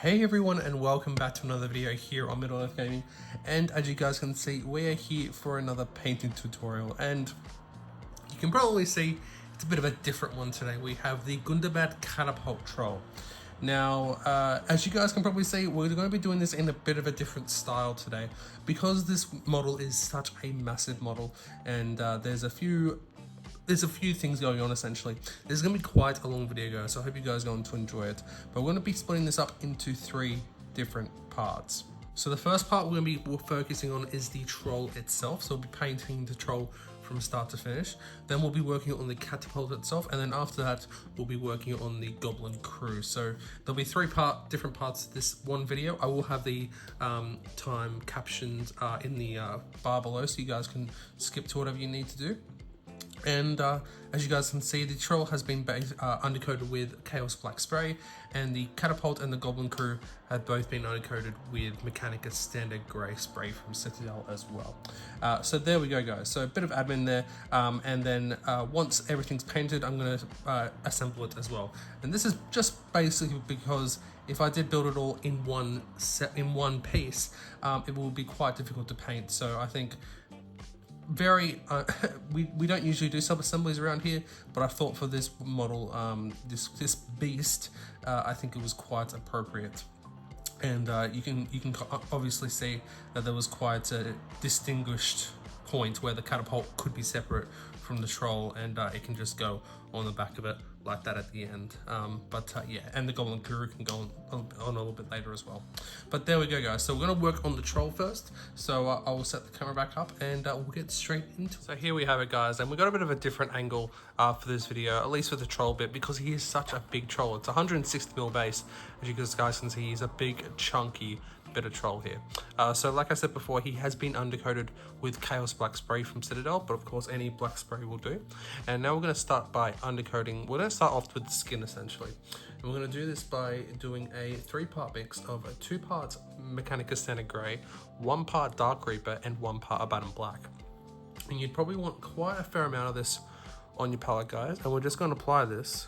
Hey everyone, and welcome back to another video here on Middle Earth Gaming. And as you guys can see, we are here for another painting tutorial, and you can probably see it's a bit of a different one today. We have the Gundabad Catapult troll. Now, as you guys can probably see, we're going to be doing this in a bit of a different style today because this model is such a massive model, and there's a few things going on. Essentially, this is going to be quite a long video, guys, so I hope you guys are going to enjoy it. But we're going to be splitting this up into 3 different parts. So the first part we're going to be focusing on is the troll itself. So we'll be painting the troll from start to finish. Then we'll be working on the catapult itself, and then after that we'll be working on the goblin crew. So there'll be 3 different parts to this one video. I will have the time captions in the bar below, so you guys can skip to whatever you need to do. And as you guys can see, the troll has been undercoated with Chaos Black Spray, and the catapult and the goblin crew have both been undercoated with Mechanica Standard Grey Spray from Citadel as well. So there we go, guys. So a bit of admin there, and then once everything's painted, I'm going to assemble it as well. And this is just basically because if I did build it all in one piece, it will be quite difficult to paint. So I think we don't usually do sub-assemblies around here, but I thought for this model, this beast, I think it was quite appropriate. And you can obviously see that there was quite a distinguished point where the catapult could be separate from the troll, and it can just go on the back of it like that at the end. Yeah, and the goblin crew can go on a little bit later as well. But there we go, guys. So we're going to work on the troll first. So I will set the camera back up, and we'll get straight into it. So here we have it, guys, and we got a bit of a different angle for this video, at least for the troll bit, because he is such a big troll. It's 160mm base. As you guys can see, he's a big chunky bit of troll here. So like I said before, he has been undercoated with Chaos Black Spray from Citadel, but of course any black spray will do. And now we're going to start by undercoating. We're going to start off with the skin, essentially, and we're going to do this by doing a 3-part mix of 2 parts Mechanica Standard Grey, 1 part Dark Reaper, and 1 part Abaddon Black. And you'd probably want quite a fair amount of this on your palette, guys, and we're just going to apply this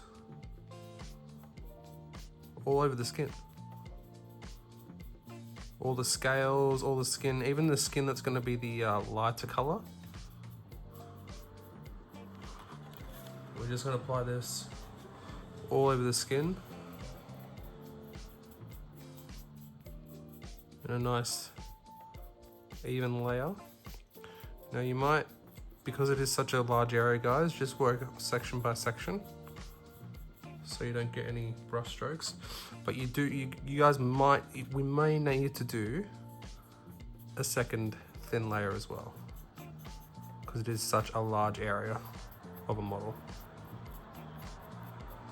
all over the skin. All the scales, all the skin, even the skin that's going to be the lighter color. We're just going to apply this all over the skin in a nice even layer. Now you might, because it is such a large area, guys, just work section by section so you don't get any brush strokes. But you guys we may need to do a second thin layer as well, because it is such a large area of a model.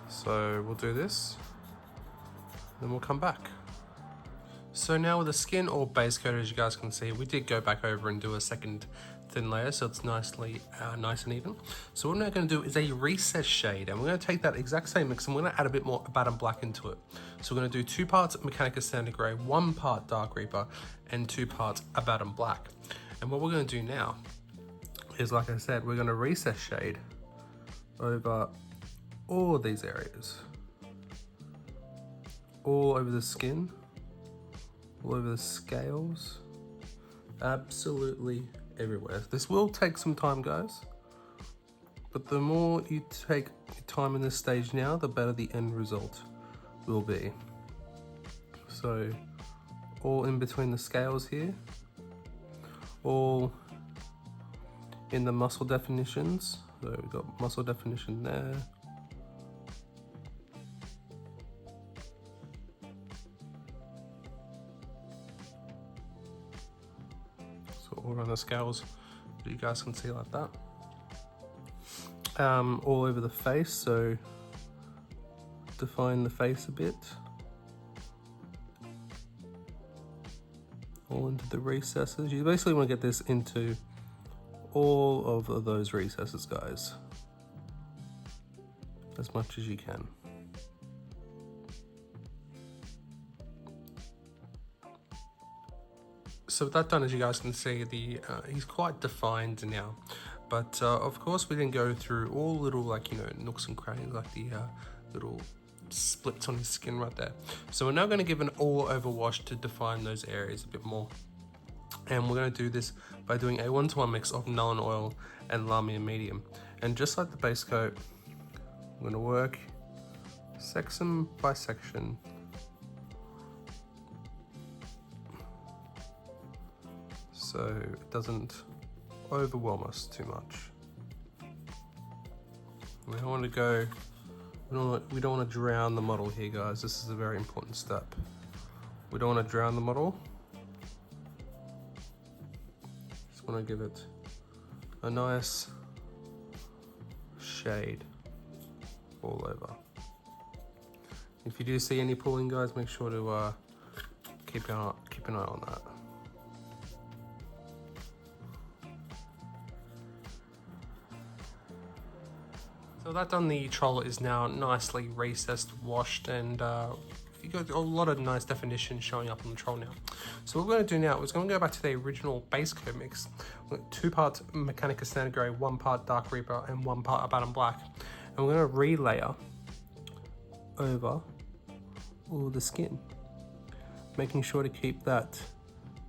So we'll do this, then we'll come back. So now with the skin all base coated, as you guys can see, we did go back over and do a second thin layer, so it's nice and even. So what I'm now going to do is a recess shade, and we're going to take that exact same mix and we're going to add a bit more Abaddon Black into it. So we're going to do 2 parts Mechanica Standard Grey, 1 part Dark Reaper, and 2 parts Abaddon Black. And what we're going to do now is, like I said, we're going to recess shade over all of these areas, all over the skin, all over the scales, absolutely everywhere. This will take some time, guys, but the more you take time in this stage now, the better the end result will be. So all in between the scales here, all in the muscle definitions. So we've got muscle definition there, all around the scales, so you guys can see like that. All over the face, so define the face a bit. All into the recesses. You basically want to get this into all of those recesses, guys, as much as you can. So with that done, as you guys can see, he's quite defined now. But of course, we didn't go through all little, like, nooks and crannies, like the little splits on his skin right there. So we're now going to give an all over wash to define those areas a bit more. And we're going to do this by doing a 1-to-1 mix of Nuln Oil and Lamium Medium. And just like the base coat, I'm going to work section by section so it doesn't overwhelm us too much. We don't want to go, we don't want to drown the model here, guys. This is a very important step. We don't want to drown the model. Just want to give it a nice shade all over. If you do see any pooling, guys, make sure to keep an eye on that. So that done, the troll is now nicely recessed, washed, and you got a lot of nice definition showing up on the troll now. So what we're going to do now is going to go back to the original base coat mix. 2 parts Mechanica Standard Grey, 1 part Dark Reaper, and 1 part Abaddon Black. And we're going to relayer over all the skin, making sure to keep that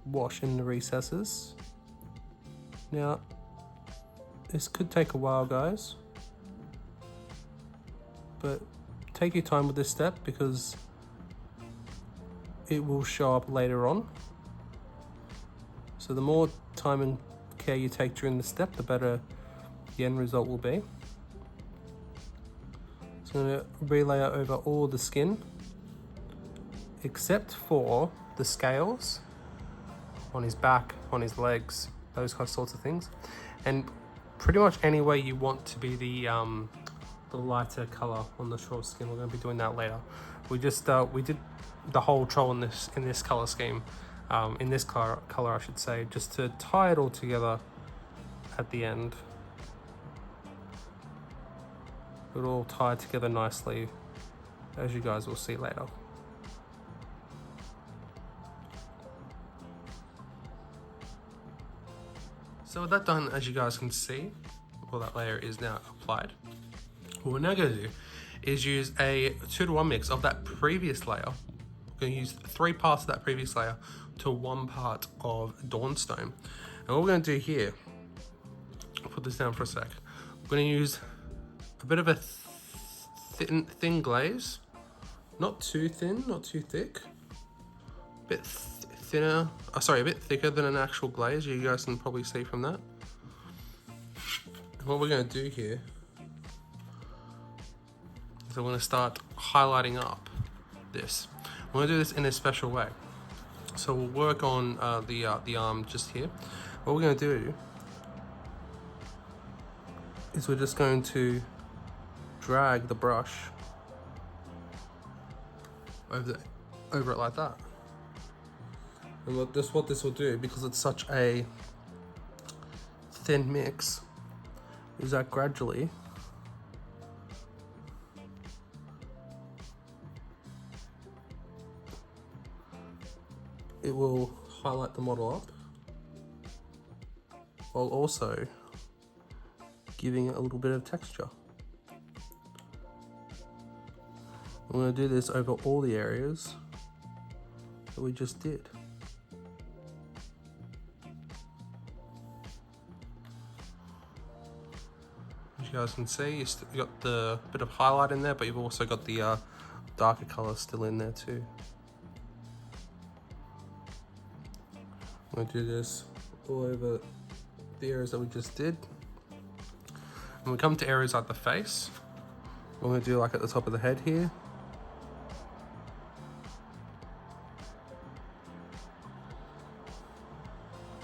wash in the recesses. Now, this could take a while, guys, but take your time with this step because it will show up later on. So the more time and care you take during the step, the better the end result will be. So I'm going to relayer over all the skin, except for the scales on his back, on his legs, those kind of sorts of things. And pretty much any way you want to be the lighter color on the troll skin. We're going to be doing that later. We did the whole troll in this color scheme, in this color I should say, just to tie it all together at the end. It'll all tie together nicely, as you guys will see later. So with that done, as you guys can see, well, that layer is now applied. What we're now going to do is use a 2-to-1 mix of that previous layer. We're going to use 3 parts of that previous layer to 1 part of Dawnstone. And what we're going to do here, I'll put this down for a sec. We're going to use a bit of a thin glaze, not too thin, not too thick, a bit thinner, a bit thicker than an actual glaze. You guys can probably see from that. And what we're going to do here is I'm going to start highlighting up this. We're going to do this in a special way. So we'll work on the arm just here. What we're going to do is we're just going to drag the brush over it like that. And what this will do, because it's such a thin mix, is that gradually it will highlight the model up while also giving it a little bit of texture. I'm going to do this over all the areas that we just did. As you guys can see, you've got the bit of highlight in there, but you've also got the darker color still in there too. I'm going to do this all over the areas that we just did. When we come to areas like the face, we're going to do like at the top of the head here.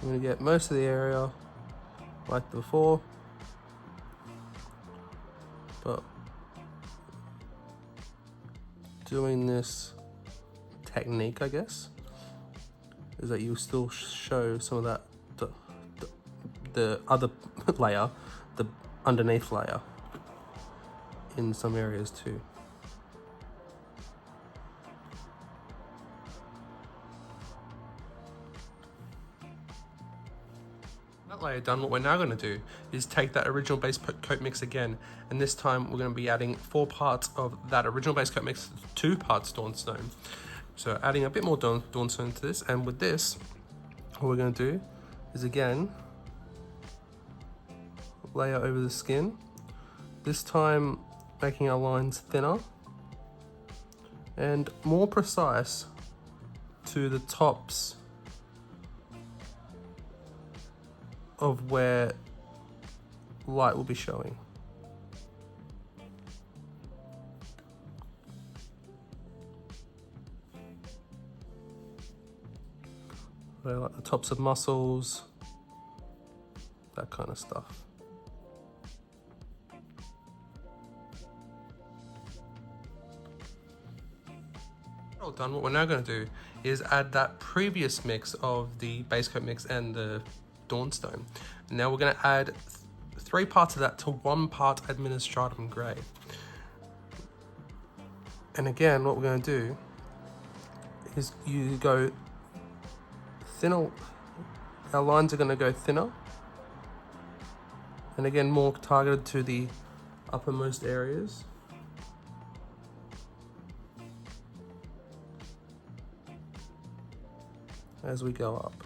I'm going to get most of the area like before, but doing this technique, I guess, is that you still show some of that, the other layer, the underneath layer in some areas too. That layer done, what we're now going to do is take that original base coat mix again, and this time we're going to be adding 4 parts of that original base coat mix, 2 parts Dawnstone. So adding a bit more Dawnstone to this, and with this, what we're going to do is again layer over the skin, this time making our lines thinner and more precise to the tops of where light will be showing. So like the tops of muscles, that kind of stuff. All done, what we're now going to do is add that previous mix of the base coat mix and the Dawnstone. Now we're going to add 3 parts of that to 1 part Administratum Grey. And again, what we're going to do is you go thinner. Our lines are going to go thinner, and again more targeted to the uppermost areas. As we go up.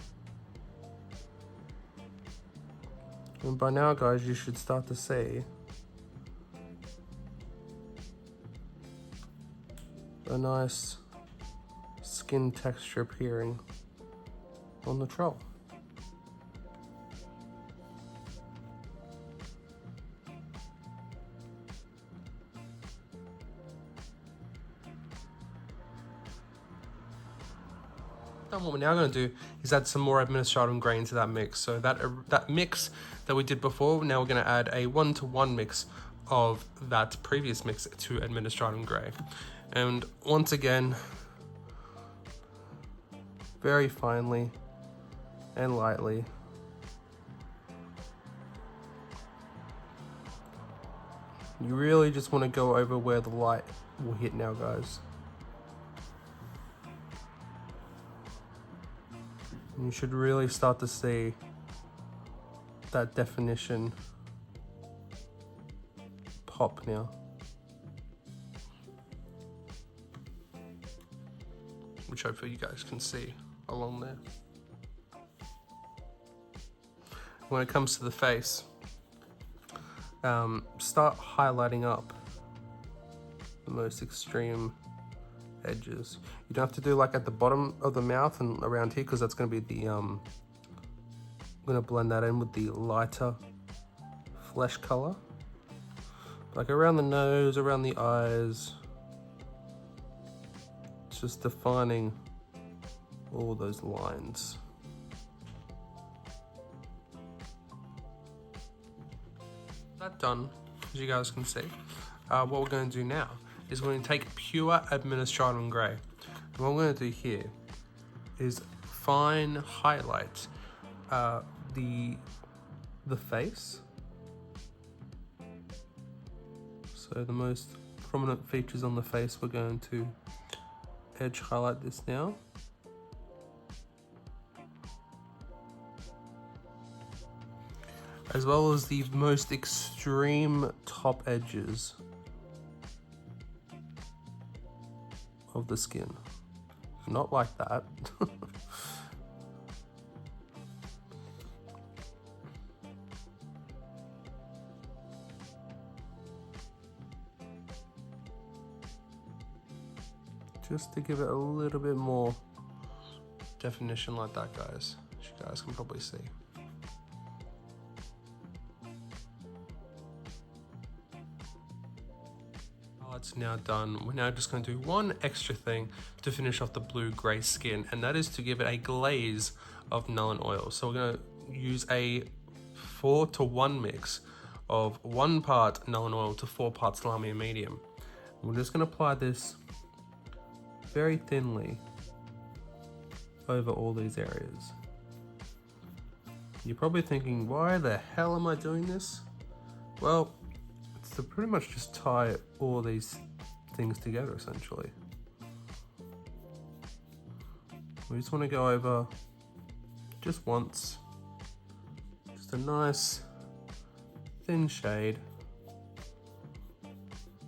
And by now, guys, you should start to see a nice skin texture appearing on the troll. And what we're now going to do is add some more Administratum Grey into that mix. So that mix that we did before, now we're going to add a 1-to-1 mix of that previous mix to Administratum Grey. And once again, very finely and lightly, you really just want to go over where the light will hit now, guys. You should really start to see that definition pop now. Which hopefully you guys can see along there. When it comes to the face, start highlighting up the most extreme edges. You don't have to do like at the bottom of the mouth and around here, because that's going to be the I'm going to blend that in with the lighter flesh color, like around the nose, around the eyes, just defining all those lines. That done, as you guys can see, what we're going to do now is we're going to take pure Administratum Grey. And what we're going to do here is fine highlight the face. So the most prominent features on the face, we're going to edge highlight this now. As well as the most extreme top edges of the skin. Not like that. Just to give it a little bit more definition like that, guys. As you guys can probably see. It's now done. We're now just going to do one extra thing to finish off the blue-grey skin, and that is to give it a glaze of Nuln Oil. So we're going to use a 4-to-1 mix of 1 part Nuln Oil to 4 parts Lamia Medium. We're just going to apply this very thinly over all these areas. You're probably thinking, why the hell am I doing this? Well, it's to pretty much just tie all these things together, essentially. We just want to go over just once, just Just a nice thin shade,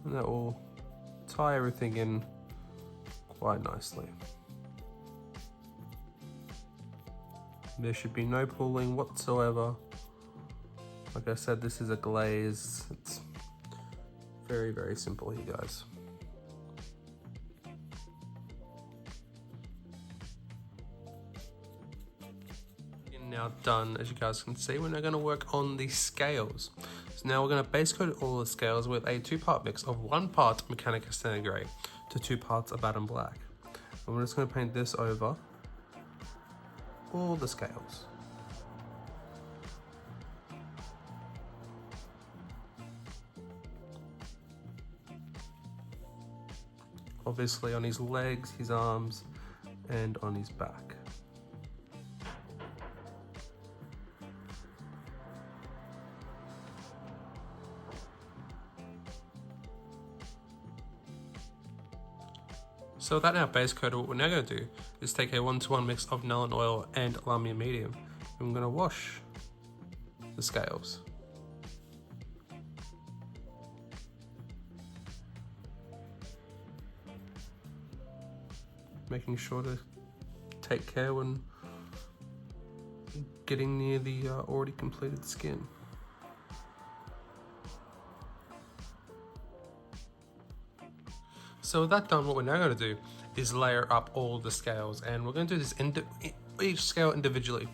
and that will tie everything in quite nicely. There should be no pulling whatsoever. Like I said, this is a glaze. It's very, very simple here, guys. Now done, as you guys can see, we're now going to work on the scales. So now we're going to base coat all the scales with a 2-part mix of 1 part Mechanica Standard Grey to 2 parts Abaddon Black. And we're just going to paint this over all the scales. Obviously on his legs, his arms, and on his back. So with that now base coat, what we're now going to do is take a 1-to-1 mix of Nuln Oil and Lamia Medium, and we're going to wash the scales. Making sure to take care when getting near the already completed skin. So with that done, what we're now going to do is layer up all the scales, and we're going to do this each scale individually,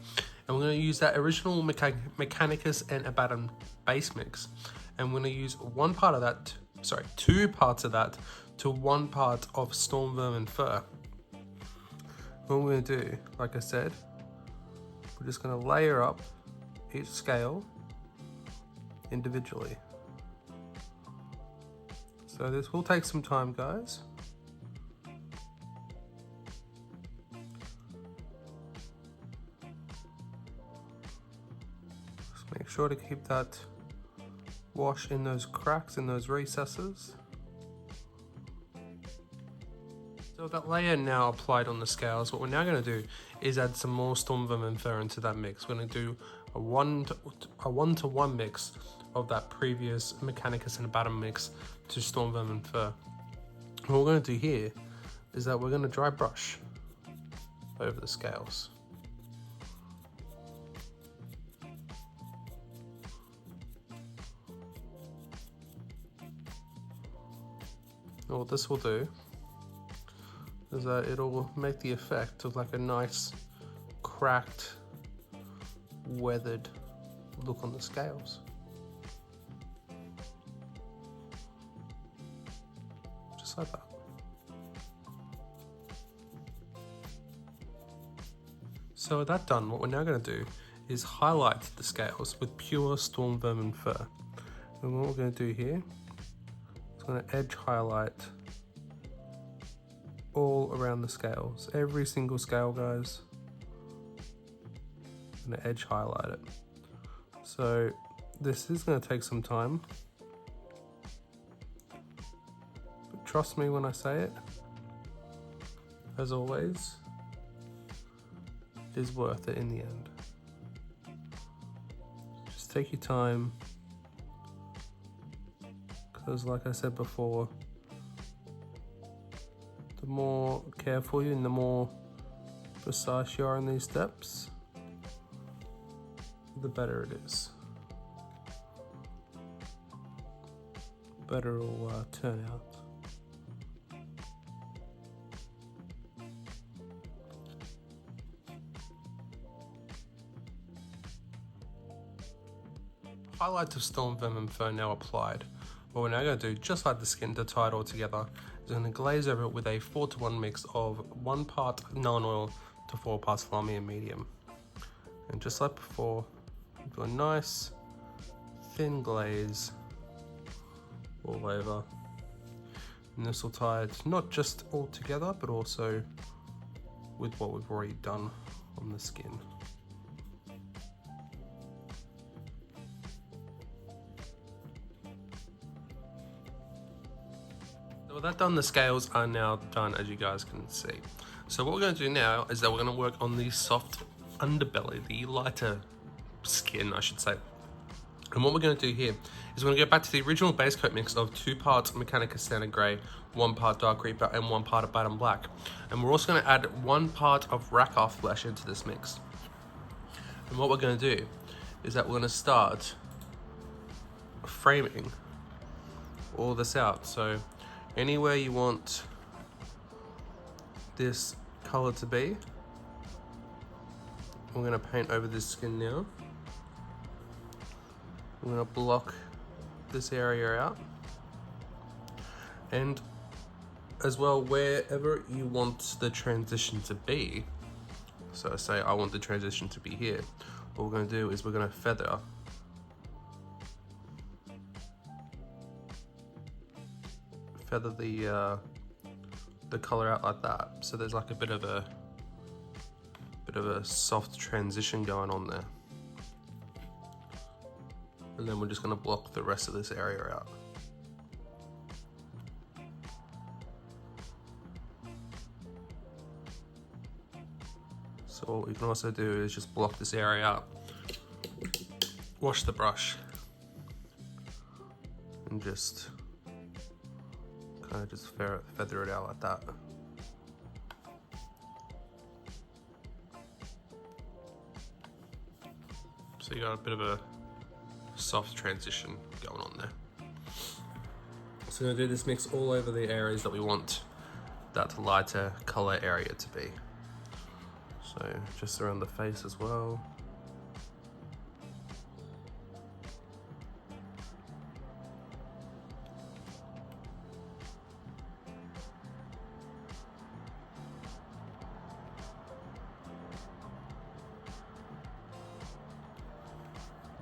and we're going to use that original Mechanicus and Abaddon base mix, and we're going to use 2 parts of that to 1 part of Storm Vermin Fur. What we're going to do, like I said, we're just going to layer up each scale individually. So this will take some time, guys. Just make sure to keep that wash in those cracks, in those recesses. So that layer now applied on the scales, what we're now going to do is add some more Storm Vermin Fur into that mix. We're going to do a 1-to-1 mix of that previous Mechanicus and Abaddon mix to Storm Vermin Fur. What we're going to do here is that we're going to dry brush over the scales. And what this will do is that it'll make the effect of like a nice cracked, weathered look on the scales. Just like that. So with that done, what we're now going to do is highlight the scales with pure Storm Vermin Fur. And what we're going to do here is going to edge highlight all around the scales. Every single scale, guys. I'm going to edge highlight it. So this is going to take some time. But trust me when I say it. As always, it is worth it in the end. Just take your time. Because like I said before, the more careful you and the more precise you are in these steps, the better it is. Better it'll turn out. Highlight of Storm Vermin Fur now applied. What we're now going to do, just like the skin to tie it all together, is going to glaze over it with a 4-to-1 mix of 1 part Nuln Oil to 4 parts Lamia Medium. And just like before, do a nice thin glaze all over. And this will tie it not just all together, but also with what we've already done on the skin. With that done, the scales are now done, as you guys can see. So what we're going to do now is that we're going to work on the soft underbelly, the lighter skin, I should say. And what we're going to do here is we're going to go back to the original base coat mix of 2 parts Mechanica Standard Grey, 1 part Dark Reaper, and 1 part of Baton Black. And we're also going to add 1 part of Rakoff Flesh into this mix. And what we're going to do is that we're going to start framing all this out. So anywhere you want this color to be, we're going to paint over this skin now. I'm going to block this area out, and as well wherever you want the transition to be. So say I want the transition to be here. What we're going to do is we're going to feather the color out like that. So there's like a bit of a soft transition going on there. And then we're just going to block the rest of this area out. So what we can also do is just block this area out, wash the brush, and just kind of just feather it out like that. So you got a bit of a soft transition going on there. So we're going to do this mix all over the areas that we want that lighter color area to be. So just around the face as well.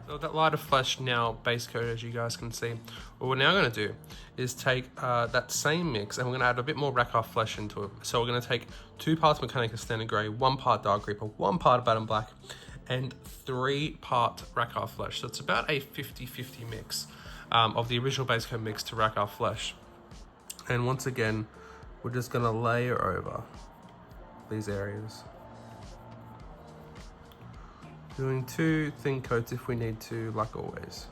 So that lighter flesh now base coat, as you guys can see. What we're now going to do is take that same mix and we're going to add a bit more Rakoff Flesh into it. So we're going to take 2 parts Mechanica Standard Grey, 1 part Dark Reaper, 1 part of Baton Black, and 3 part Rakoff Flesh. So it's about a 50-50 mix of the original base coat mix to Rakoff Flesh. And once again, we're just going to layer over these areas, doing 2 thin coats if we need to, like always.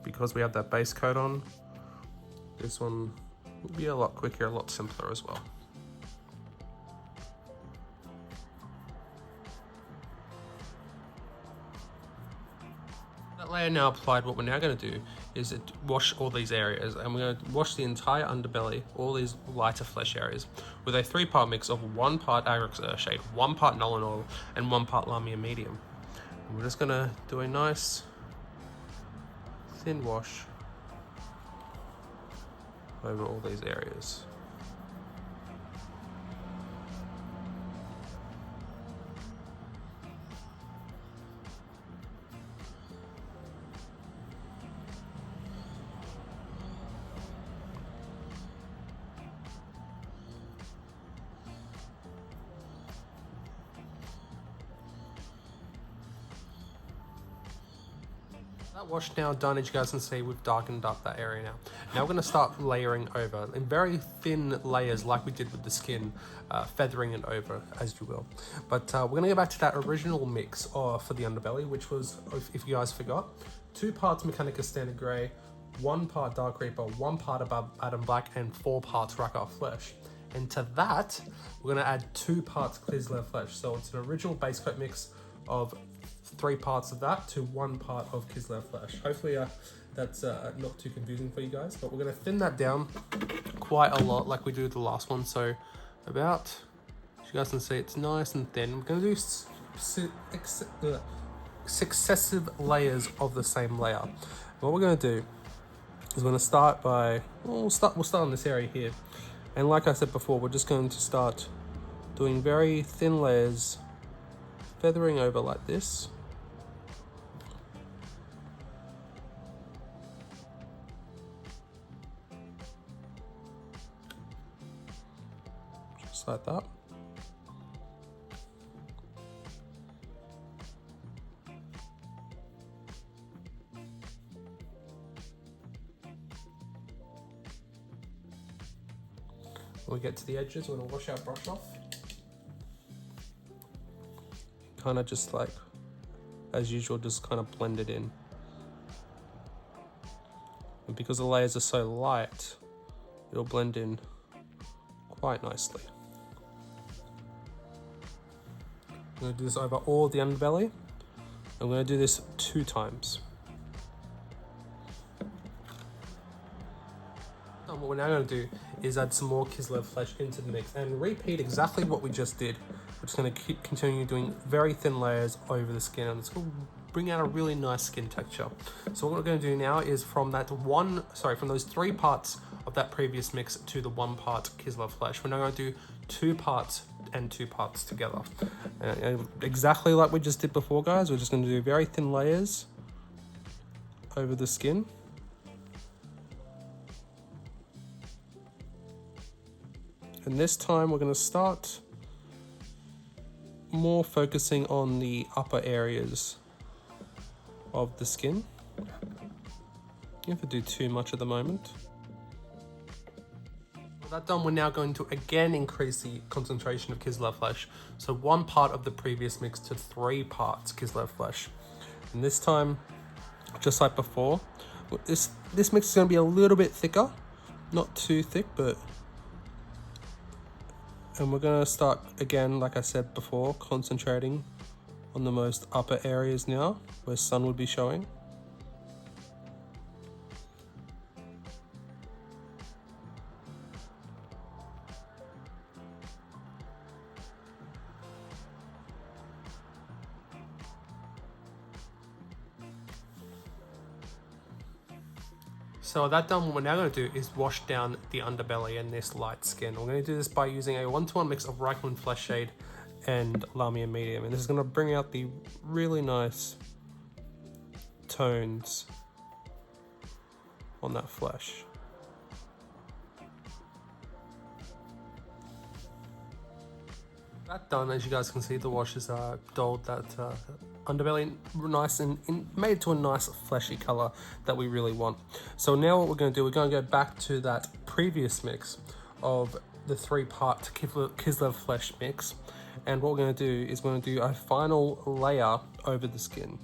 Because we have that base coat on, this one will be a lot quicker, a lot simpler as well. That layer now applied, what we're now going to do is wash all these areas, and we're going to wash the entire underbelly, all these lighter flesh areas, with a 3-part mix of 1 part Agrax Earthshade, 1 part Nolan Oil, and 1 part Lamia Medium. And we're just going to do a nice thin wash over all these areas. That wash now done, as you guys can see, we've darkened up that area now. Now we're going to start layering over in very thin layers like we did with the skin, feathering it over as you will. But we're going to go back to that original mix for the underbelly, which was, if you guys forgot, 2 parts Mechanica Standard Grey, 1 part Dark Reaper, 1 part of Baton Black, and 4 parts Rakoff Flesh. And to that, we're going to add 2 parts Kislev Flesh. So it's an original base coat mix of 3 parts of that to 1 part of Kislev Flesh. Hopefully that's not too confusing for you guys, but we're going to thin that down quite a lot like we do the last one. So about, as you guys can see, it's nice and thin. We're going to do successive layers of the same layer. What we're going to do is we're going to start by, we'll start on this area here. And like I said before, we're just going to start doing very thin layers, feathering over like this. Just like that. When we get to the edges, we're gonna wash our brush off. Kind of just like, as usual, just kind of blend it in. And because the layers are so light, it'll blend in quite nicely. I'm going to do this over all the underbelly. I'm going to do this 2 times. And what we're now going to do is add some more Kislev flesh into the mix and repeat exactly what we just did. We're just going to keep continuing doing very thin layers over the skin, and it's going to bring out a really nice skin texture. So what we're going to do now is from those 3 parts of that previous mix to the 1 part Kislev flesh, we're now going to do 2 parts and 2 parts together. And exactly like we just did before, guys, we're just going to do very thin layers over the skin. And this time we're going to start more focusing on the upper areas of the skin. You have to do too much at the moment. With that done, we're now going to again increase the concentration of Kislev flesh. So 1 part of the previous mix to 3 parts Kislev flesh. And this time, just like before, this mix is going to be a little bit thicker, not too thick, and we're going to start again, like I said before, concentrating on the most upper areas now, where sun would be showing. So with that done, what we're now going to do is wash down the underbelly and this light skin. We're going to do this by using a 1-to-1 mix of Reichland Flesh Shade and Lamia Medium, and this is going to bring out the really nice tones on that flesh. That done, as you guys can see, the wash has dulled that underbelly nice and made it to a nice fleshy color that we really want. So now what we're going to do, we're going to go back to that previous mix of the 3-part Kislev flesh mix, and what we're going to do is we're going to do a final layer over the skin.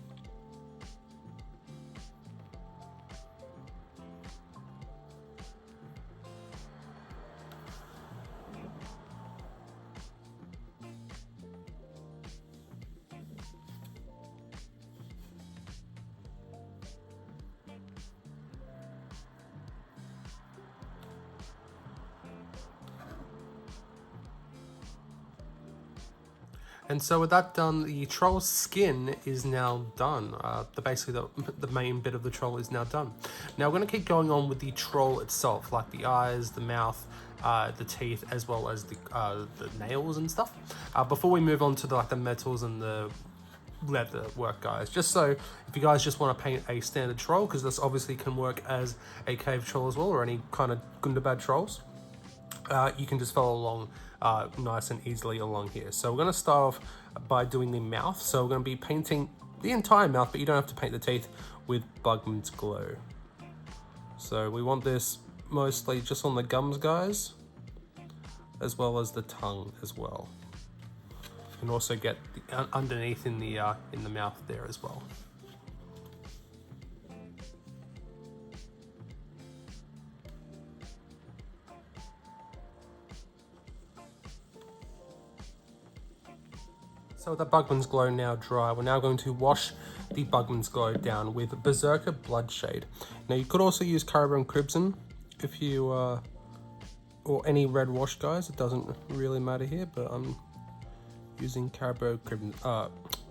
And so with that done, the troll's skin is now done. Basically the main bit of the troll is now done. Now we're going to keep going on with the troll itself, like the eyes, the mouth, the teeth, as well as the nails and stuff. Before we move on to the metals and the leather work, guys, just so if you guys just want to paint a standard troll, because this obviously can work as a cave troll as well, or any kind of Gundabad trolls, you can just follow along nice and easily along here. So we're going to start off by doing the mouth. So we're going to be painting the entire mouth, but you don't have to paint the teeth, with Bugman's Glow. So we want this mostly just on the gums, guys, as well as the tongue as well. You can also get the, underneath in the mouth there as well. So with the Bugman's Glow now dry, we're now going to wash the Bugman's Glow down with Berserker Bloodshade. Now you could also use Carbon Crimson if you, or any red wash, guys. It doesn't really matter here, but I'm using Carbon Crimson,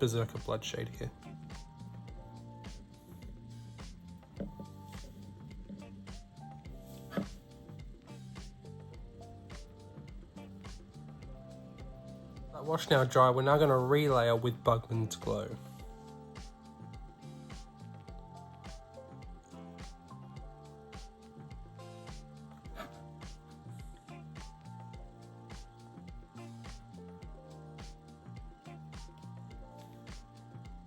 Berserker Bloodshade here. Wash now dry, we're now going to relayer with Bugman's Glow.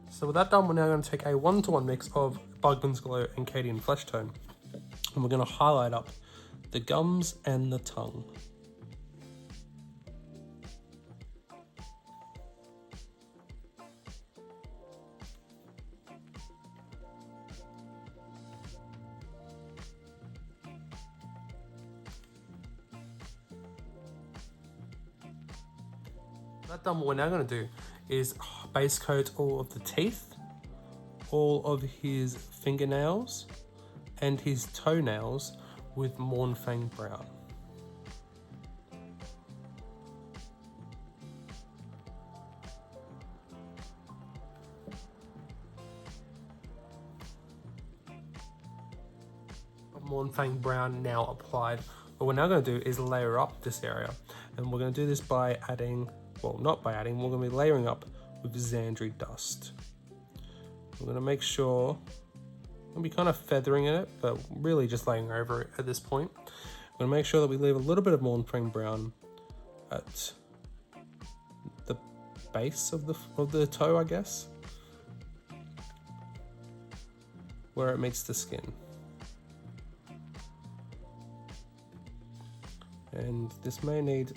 So with that done, we're now going to take a 1-to-1 mix of Bugman's Glow and Cadian Flesh Tone, and we're going to highlight up the gums and the tongue. That done, what we're now going to do is base coat all of the teeth, all of his fingernails, and his toenails with Mornfang Brown. Mornfang Brown now applied. What we're now going to do is layer up this area, and we're going to do this by adding, well, not by adding, we're going to be layering up with Xandri dust. We're going to make sure, we'll be kind of feathering it, but really just laying over it at this point. We're going to make sure that we leave a little bit of Mornfang Brown at the base of the toe, I guess, where it meets the skin. And this may need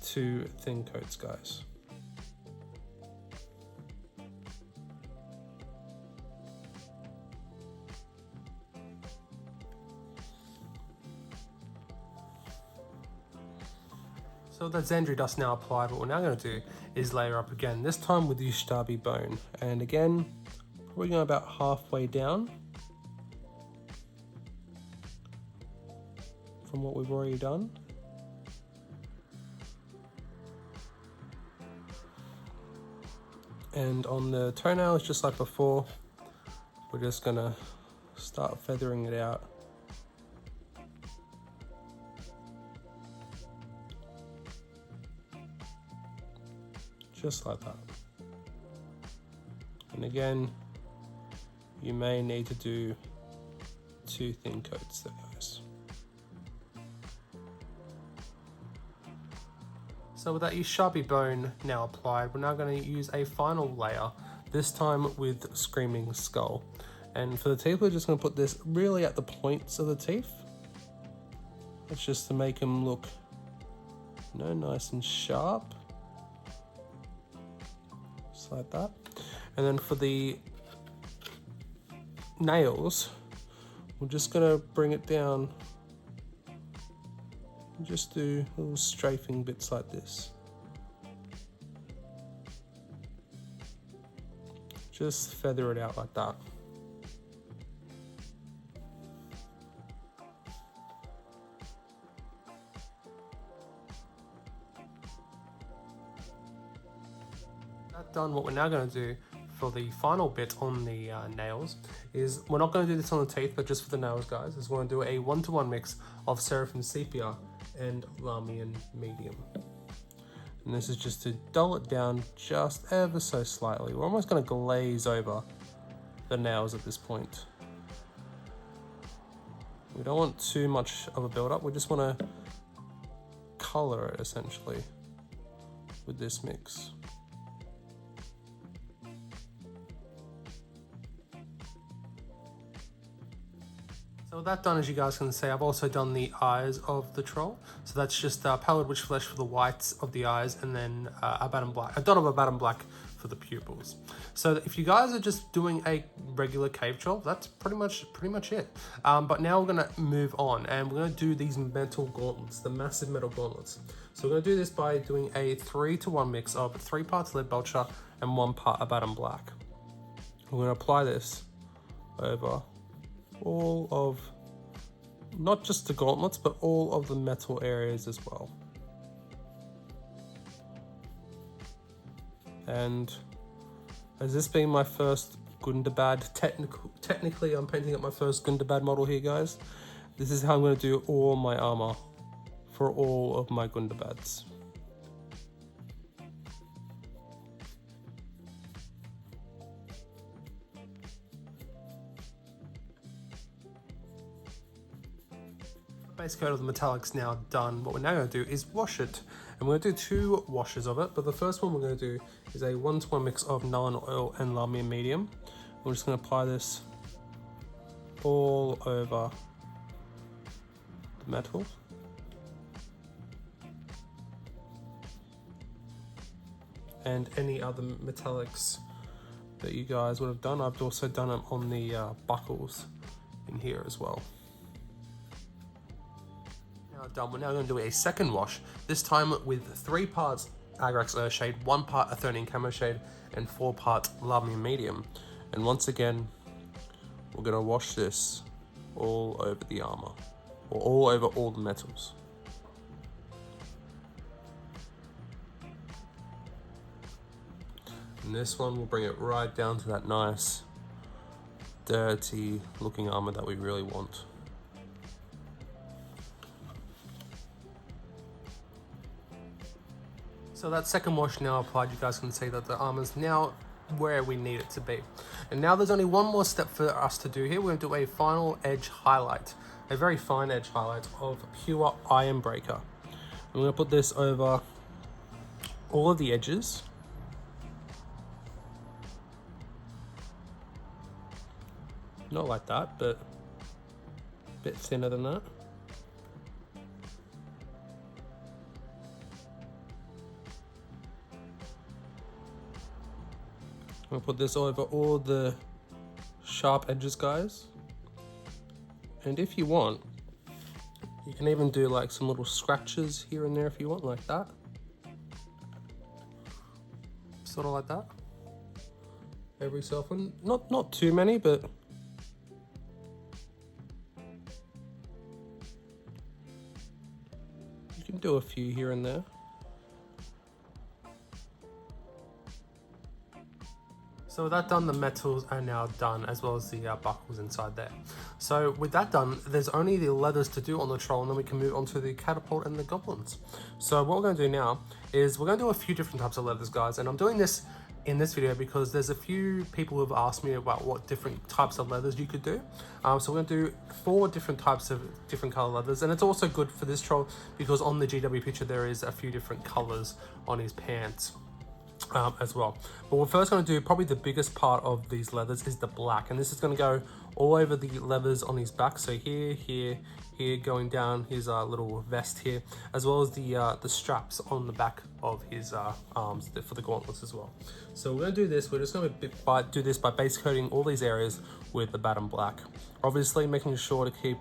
2 thin coats, guys. So that Xandri dust now applied, what we're now going to do is layer up again, this time with the Ustabi bone. And again, probably going about halfway down from what we've already done. And on the toenails, just like before, we're just gonna start feathering it out. Just like that. And again, you may need to do 2 thin coats there, guys. So with that Ushabi bone now applied, we're now going to use a final layer, this time with Screaming Skull. And for the teeth, we're just going to put this really at the points of the teeth. It's just to make them look, you know, nice and sharp. Just like that. And then for the nails, we're just going to bring it down. Just do little strafing bits like this. Just feather it out like that. That done, what we're now going to do for the final bit on the nails is, we're not going to do this on the teeth, but just for the nails, guys, is we're going to do a 1-to-1 mix of Seraphim Sepia and Lamian Medium. And this is just to dull it down just ever so slightly. We're almost going to glaze over the nails at this point. We don't want too much of a build-up. We just want to color it essentially with this mix. So with that done, as you guys can see, I've also done the eyes of the troll. So that's just pallid witch flesh for the whites of the eyes, and then a dot of Abaddon black for the pupils. So if you guys are just doing a regular cave troll, that's pretty much it. But now we're gonna move on, and we're gonna do these metal gauntlets, the massive metal gauntlets. So we're gonna do this by doing a 3-to-1 mix of 3 parts lead belcher and 1 part Abaddon black. We're gonna apply this over all of, not just the gauntlets, but all of the metal areas as well. And as this being my first Gundabad, technically I'm painting up my first Gundabad model here, guys. This is how I'm going to do all my armor for all of my Gundabads. Base coat of the metallics now done. What we're now going to do is wash it, and we're going to do 2 washes of it. But the first one we're going to do is a 1-to-1 mix of Nuln Oil and Lamian Medium. We're just going to apply this all over the metal. And any other metallics that you guys would have done. I've also done them on the buckles in here as well. Done. We're now going to do a second wash, this time with 3 parts Agrax Earthshade, 1 part Aetherian Camo Shade, and 4 part Lavender Medium. And once again, we're gonna wash this all over the armor, or all over all the metals. And this one will bring it right down to that nice, dirty looking armor that we really want. So that second wash now applied, you guys can see that the armor's now where we need it to be. And now there's only one more step for us to do here. We're going to do a final edge highlight, a very fine edge highlight of pure Iron Breaker. I'm going to put this over all of the edges. Not like that, but a bit thinner than that. I'm gonna put this over all the sharp edges, guys. And if you want, you can even do like some little scratches here and there if you want, like that. Sort of like that. Every so often. Not too many, but you can do a few here and there. So with that done, the metals are now done, as well as the buckles inside there. So with that done, there's only the leathers to do on the troll, and then we can move on to the catapult and the goblins. So what we're going to do now is we're going to do a few different types of leathers, guys, and I'm doing this in this video because there's a few people who have asked me about what different types of leathers you could do. So we're going to do 4 different types of different color leathers, and it's also good for this troll because on the GW picture there is a few different colors on his pants. As well. But we're first going to do probably the biggest part of these leathers is the black, and this is going to go all over the leathers on his back. So here, going down his little vest here, as well as the straps on the back of his arms for the gauntlets as well. So we're going to do this. We're just going to do this by base coating all these areas with the Baton Black. Obviously, making sure to keep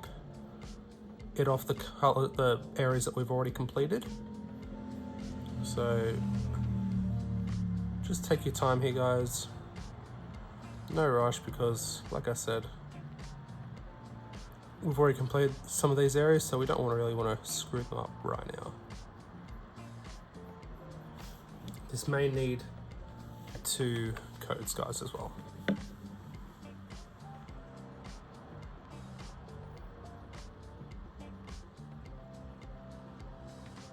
it off the areas that we've already completed. So just take your time here, guys. No rush, because like I said, we've already completed some of these areas, so we don't really want to screw them up right now. This may need 2 coats, guys, as well.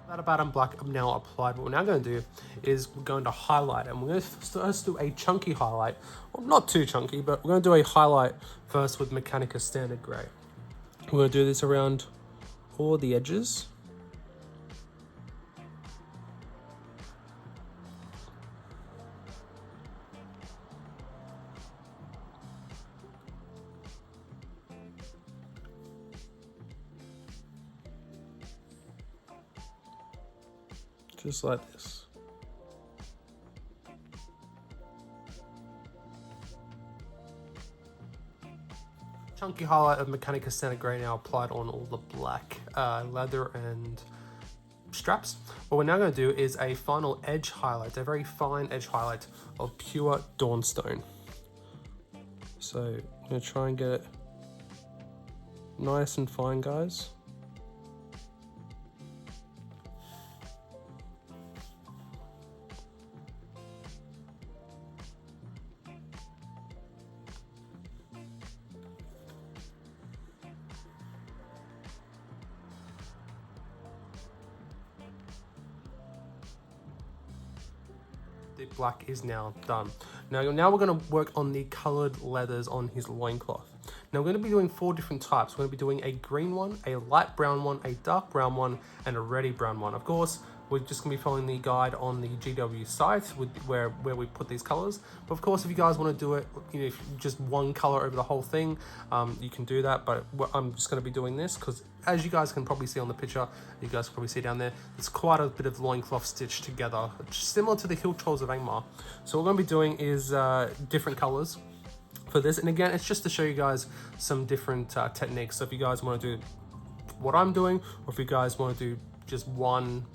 That Baton Black now applied. What we're now going to do is we're going to highlight, and we're going to first do a chunky highlight. Well, not too chunky, but we're going to do a highlight first with Mechanica Standard Grey. We're going to do this around all the edges. Just like this. Chunky highlight of Mechanica Standard Grey now applied on all the black leather and straps. What we're now going to do is a final edge highlight, a very fine edge highlight of pure Dawnstone. So I'm going to try and get it nice and fine, guys. The black is now done. Now we're going to work on the colored leathers on his loincloth. Now we're going to be doing 4 different types. We're going to be doing a green one, a light brown one, a dark brown one, and a reddy brown one. Of course, we're just going to be following the guide on the GW site with where we put these colors. But of course, if you guys want to do it, you know, if just one color over the whole thing, you can do that. But I'm just going to be doing this because, as you guys can probably see on the picture, you guys can probably see down there, there's quite a bit of loincloth stitched together, similar to the Hill Trolls of Angmar. So what we're going to be doing is different colors for this. And again, it's just to show you guys some different techniques. So if you guys want to do what I'm doing, or if you guys want to do just one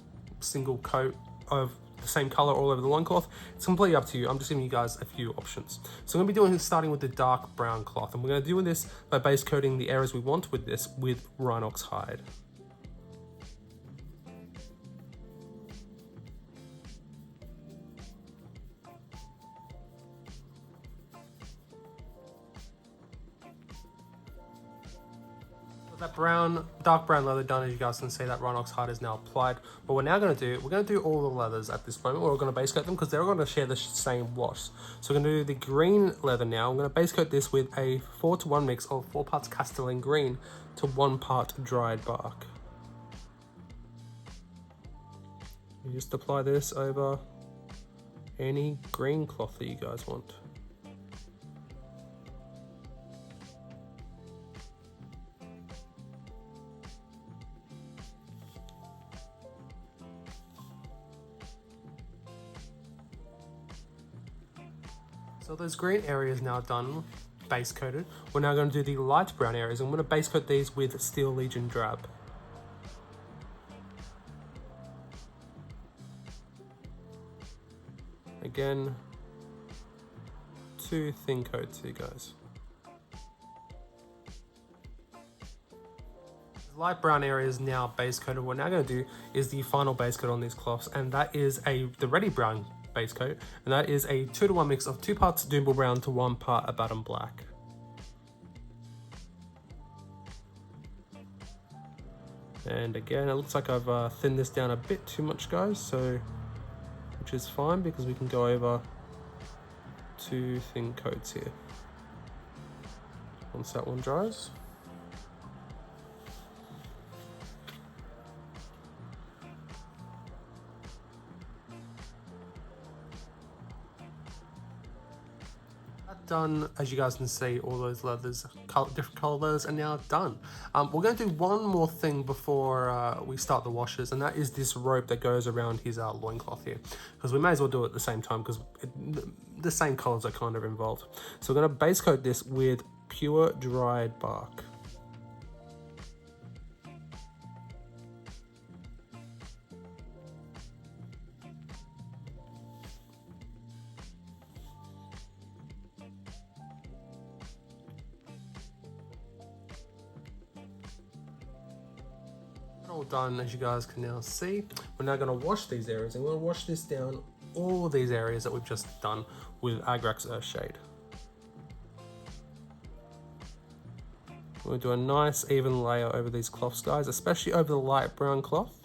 single coat of the same color all over the loincloth. It's completely up to you. I'm just giving you guys a few options. So I'm gonna be doing starting with the dark brown cloth, and we're gonna do this by base coating the areas we want with this with Rhinox hide. That dark brown leather done, as you guys can see, that Rhinox hide is now applied. What we're now going to do, we're going to do all the leathers at this moment. We're going to base coat them because they're all going to share the same wash. So we're going to do the green leather now. I'm going to base coat this with a 4:1 mix of 4 parts Castellan green to 1 part dried bark. You just apply this over any green cloth that you guys want. So those green areas now done, base coated. We're now going to do the light brown areas. I'm going to base coat these with Steel Legion Drab. Again, 2 thin coats here, guys. The light brown area is now base coated. What we're now going to do is the final base coat on these cloths, and that is the reddy brown base coat, and that is a 2:1 mix of 2 parts Doomble Brown to 1 part Abaddon Black. And again, it looks like I've thinned this down a bit too much, guys, so which is fine because we can go over 2 thin coats here once that one dries. Done, as you guys can see, all those leathers, different color leathers are now done. We're going to do one more thing before we start the washes, and that is this rope that goes around his loincloth here, because we may as well do it at the same time because the same colors are kind of involved. So we're going to base coat this with pure dried bark. All done, as you guys can now see. We're now going to wash these areas, and we're going to wash this down all these areas that we've just done with Agrax Earthshade. We're going to do a nice even layer over these cloths, guys, especially over the light brown cloth.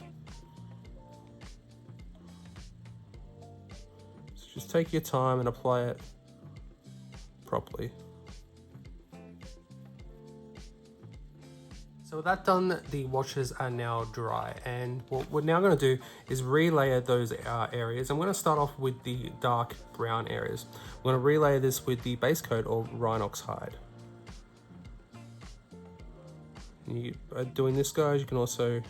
So just take your time and apply it properly. So with that done, the washes are now dry, and what we're now going to do is relayer those areas. I'm going to start off with the dark brown areas. I'm going to relayer this with the base coat of Rhinox hide. By doing this, guys, you can also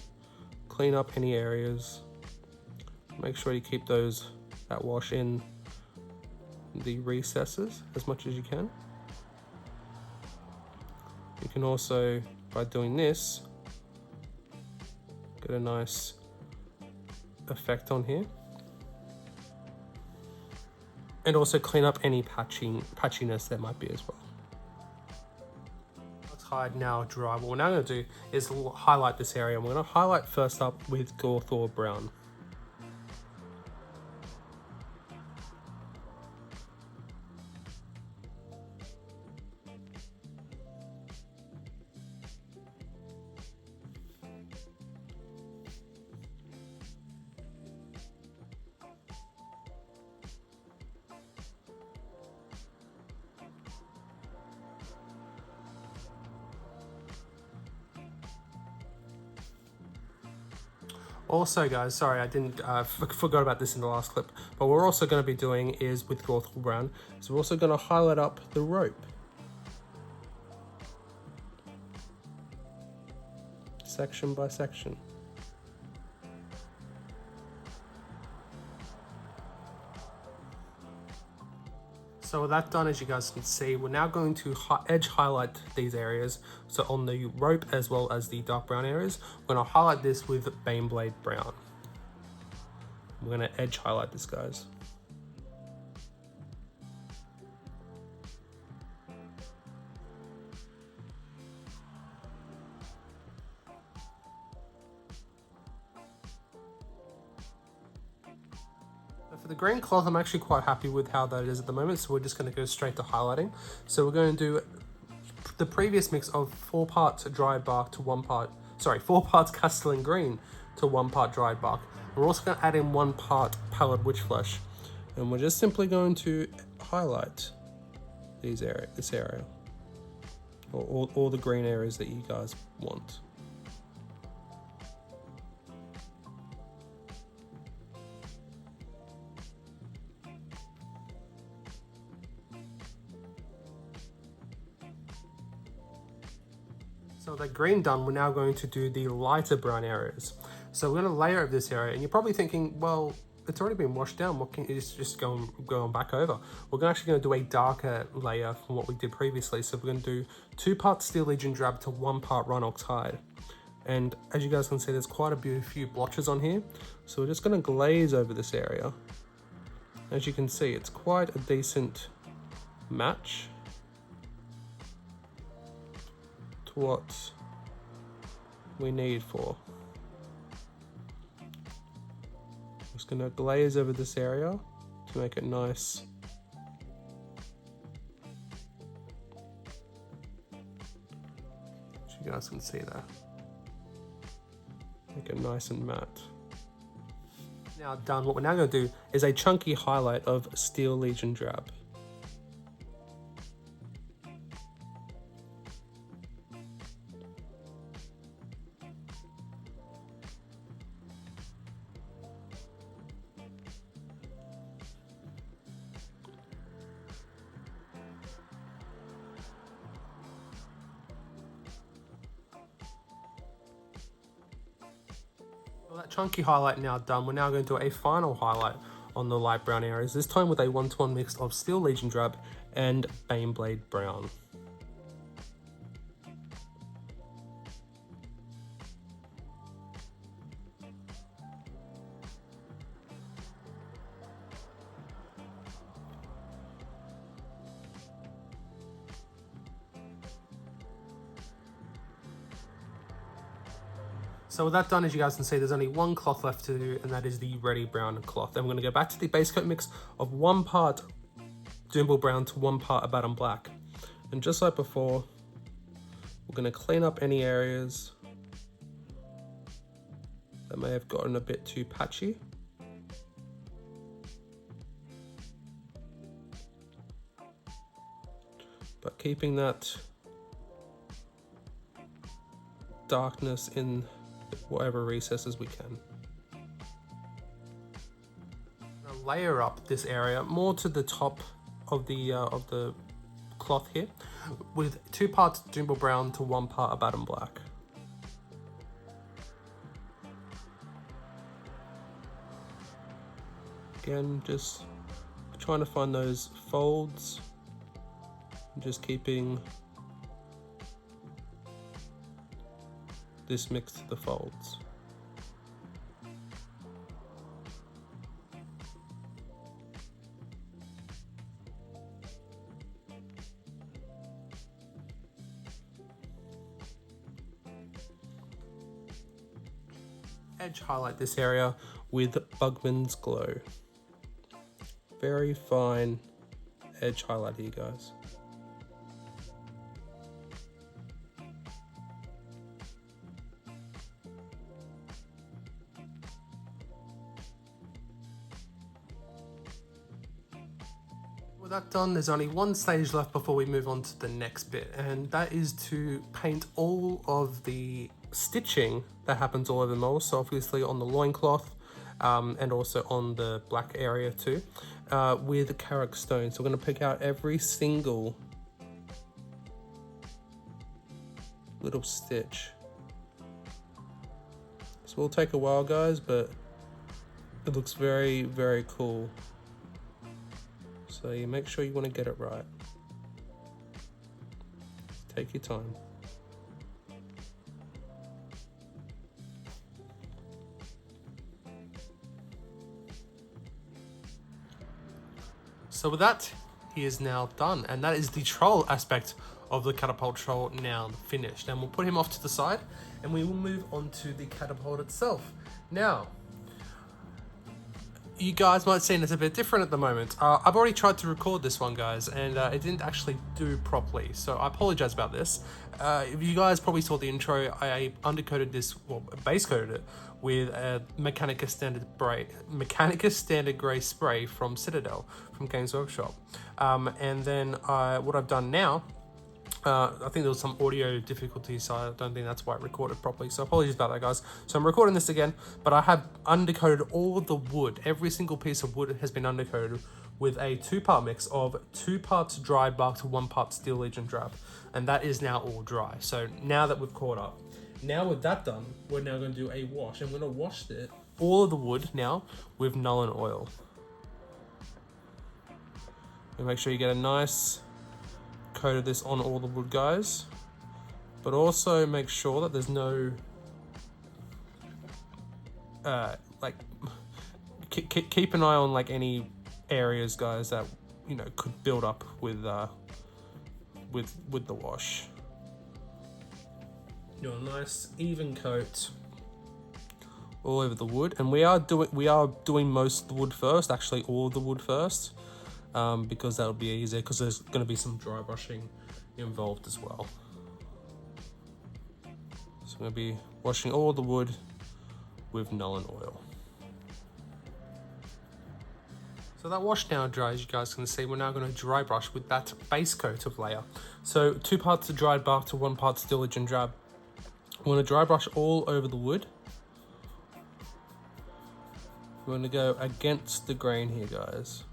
clean up any areas. Make sure you keep that wash in the recesses as much as you can. You can also, by doing this, get a nice effect on here. And also clean up any patchiness there might be as well. Let's hide now dry. What we're now going to do is highlight this area. We're going to highlight first up with Gorthor Brown. Also, guys, sorry, I forgot about this in the last clip, but what we're also going to be doing is with Gorthor Brown, so we're also going to highlight up the rope. Section by section. So with that done, as you guys can see, we're now going to edge highlight these areas. So on the rope as well as the dark brown areas, we're going to highlight this with Baneblade Brown. We're going to edge highlight this, guys. For the green cloth, I'm actually quite happy with how that is at the moment, so we're just going to go straight to highlighting. So we're going to do the previous mix of 4 parts dried bark to 4 parts Castellan green to 1 part dried bark. We're also going to add in 1 part pallid witch flesh, and we're just simply going to highlight this area, or all the green areas that you guys want. So that green done, we're now going to do the lighter brown areas. So we're going to layer over this area, and you're probably thinking, well, it's already been washed down. What can it's just going back over? We're actually going to do a darker layer from what we did previously. So we're going to do 2 parts Steel Legion Drab to 1 part Rhinox Hide. And as you guys can see, there's quite a few blotches on here. So we're just going to glaze over this area. As you can see, it's quite a decent match to what we need for. I'm just going to glaze over this area to make it nice. As you guys can see there. Make it nice and matte. Now done, what we're now going to do is a chunky highlight of Steel Legion Drab. Well, that chunky highlight now done, we're now going to do a final highlight on the light brown areas, this time with a 1-to-1 mix of Steel Legion Drab and Baneblade Brown. So with that done, as you guys can see, there's only 1 cloth left to do, and that is the ready brown cloth. And we're going to go back to the base coat mix of 1 part Doombull Brown to 1 part Abaddon Black. And just like before, we're going to clean up any areas that may have gotten a bit too patchy. But keeping that darkness in whatever recesses we can. Layer up this area more to the top of the cloth here with 2 parts Doombull Brown to 1 part Abaddon Black. Again, just trying to find those folds, just keeping this mix to the folds. Edge highlight this area with Bugman's Glow. Very fine edge highlight here, guys. With that done, there's only 1 stage left before we move on to the next bit, and that is to paint all of the stitching that happens all over the model. So obviously on the loincloth and also on the black area too, with Carrick Stone. So we're going to pick out every single little stitch. This will take a while, guys, but it looks very, very cool. So you make sure you want to get it right. Take your time. So with that, he is now done. And that is the troll aspect of the catapult troll now finished. And we'll put him off to the side and we will move on to the catapult itself. Now, you guys might see it's a bit different at the moment. I've already tried to record this one, guys, and it didn't actually do properly, so I apologize about this. If you guys probably saw the intro, I undercoated this, well, base coated it with a Mechanicus Standard Grey spray from Citadel, from Games Workshop. And then what I've done now, I think there was some audio difficulties, so I don't think that's why it recorded properly. So apologies about that, guys. So I'm recording this again, but I have undercoated all of the wood. Every single piece of wood has been undercoated with a 2-part mix of 2 parts dried bark to 1 part Steel Legion drab. And that is now all dry. So now that we've caught up, now with that done, we're now going to do a wash. I'm going to wash all of the wood now with Nuln Oil. And make sure you get a nice coat of this on all the wood, guys, but also make sure that there's no like keep an eye on like any areas, guys, that you know could build up with the wash. Do a nice even coat all over the wood, and we are doing most of the wood first, actually all of the wood first. Because that'll be easier, because there's going to be some dry brushing involved as well. So I'm going to be washing all the wood with Nuln Oil. So that wash now dry, as you guys can see. We're now going to dry brush with that base coat of layer. So 2 parts of dried bark to 1 part Steel Legion drab. We're going to dry brush all over the wood. We're going to go against the grain here, guys.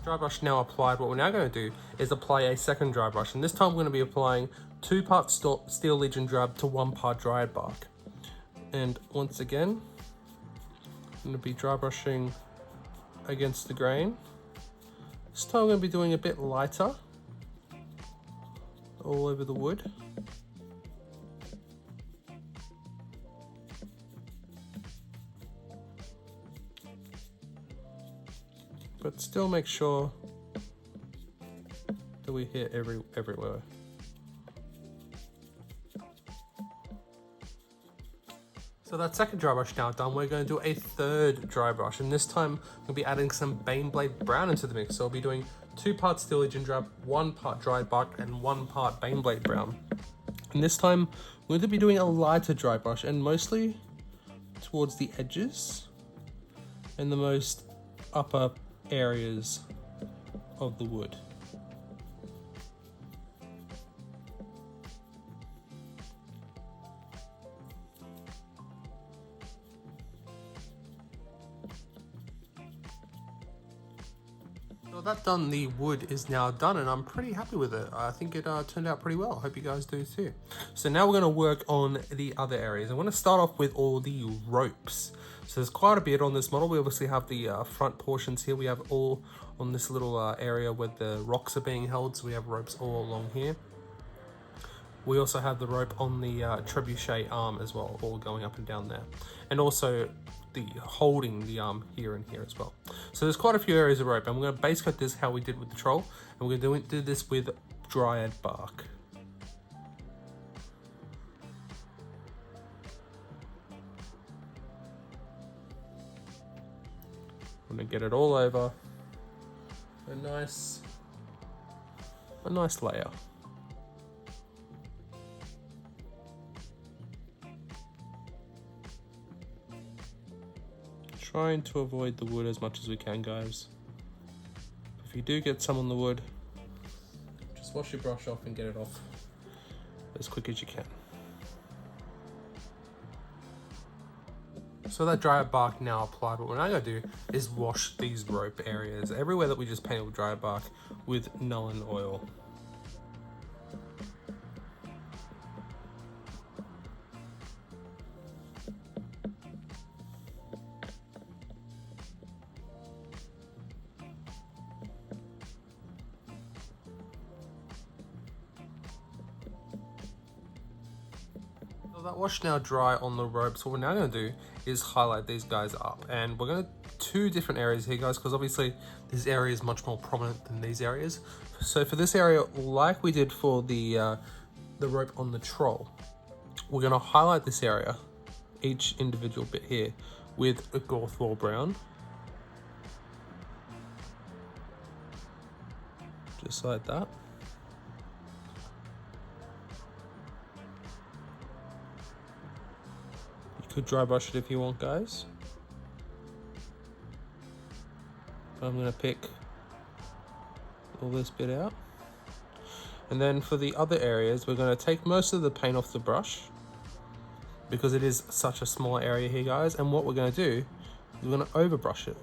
Dry brush now applied. What we're now going to do is apply a second dry brush, and this time we're going to be applying 2 parts Steel Legion drab to 1 part dried bark. And once again, I'm going to be dry brushing against the grain. This time I'm going to be doing a bit lighter all over the wood. But still make sure that we hit everywhere. So that second dry brush now done, we're going to do a third dry brush, and this time we'll be adding some Baneblade Brown into the mix. So I'll be doing 2 parts Steel Legion drab, 1 part dried bark, and 1 part Baneblade Brown. And this time we're going to be doing a lighter dry brush, and mostly towards the edges and the most upper areas of the wood. So that done, the wood is now done, and I'm pretty happy with it. I think it turned out pretty well. I hope you guys do too. So now we're going to work on the other areas. I'm going to start off with all the ropes. So there's quite a bit on this model. We obviously have the front portions here. We have all on this little area where the rocks are being held. So we have ropes all along here. We also have the rope on the trebuchet arm as well, all going up and down there. And also the holding the arm here and here as well. So there's quite a few areas of rope, and we're going to base coat this how we did with the troll. And we're going to do this with dryad bark. I'm going to get it all over a nice layer. Trying to avoid the wood as much as we can, guys. If you do get some on the wood, just wash your brush off and get it off as quick as you can. So that dry bark now applied, what we're now going to do is wash these rope areas everywhere that we just painted with dry bark with Nuln Oil. that wash now dry on the rope. So what we're now going to do is highlight these guys up, and we're going to two different areas here, guys, because obviously this area is much more prominent than these areas. So for this area, like we did for the rope on the troll, we're going to highlight this area, each individual bit here, with a Gothwall brown, just like that. Could dry brush it if you want, guys. I'm gonna pick all this bit out. And then for the other areas, we're gonna take most of the paint off the brush because it is such a small area here, guys. And what we're gonna do is we're gonna overbrush it.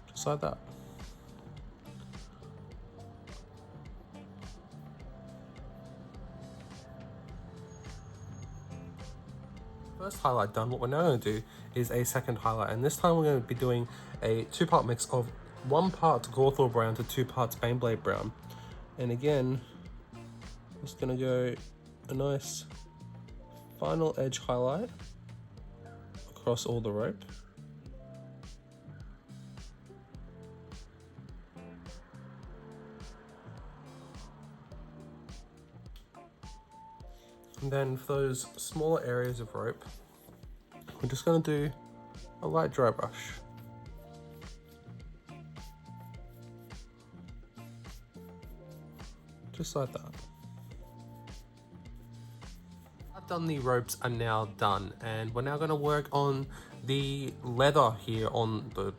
Just like that. First highlight done, what we're now going to do is a second highlight, and this time we're going to be doing a two-part mix of 1 part Gothwall brown to 2 parts Baneblade brown. And again, just going to go a nice final edge highlight across all the rope. And then for those smaller areas of rope, we're just going to do a light dry brush. Just like that. I've done the ropes are now done, and we're now going to work on the leather here on the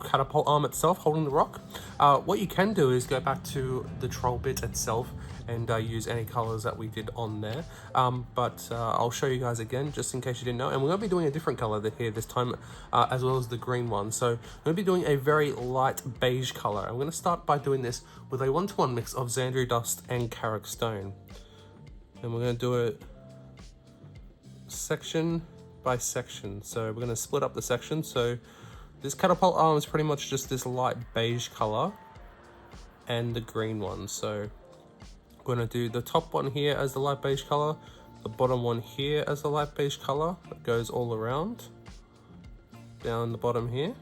catapult arm itself holding the rock. What you can do is go back to the troll bit itself and use any colors that we did on there, but I'll show you guys again just in case you didn't know. And we're going to be doing a different color here this time, as well as the green one. So I'm going to be doing a very light beige color. I'm going to start by doing this with a 1-to-1 mix of Xandri Dust and Carrick Stone, and we're going to do it section by section. So we're going to split up the section. So this catapult arm is pretty much just this light beige color and the green one. So we're going to do the top one here as the light beige color, the bottom one here as the light beige color that goes all around, down the bottom here,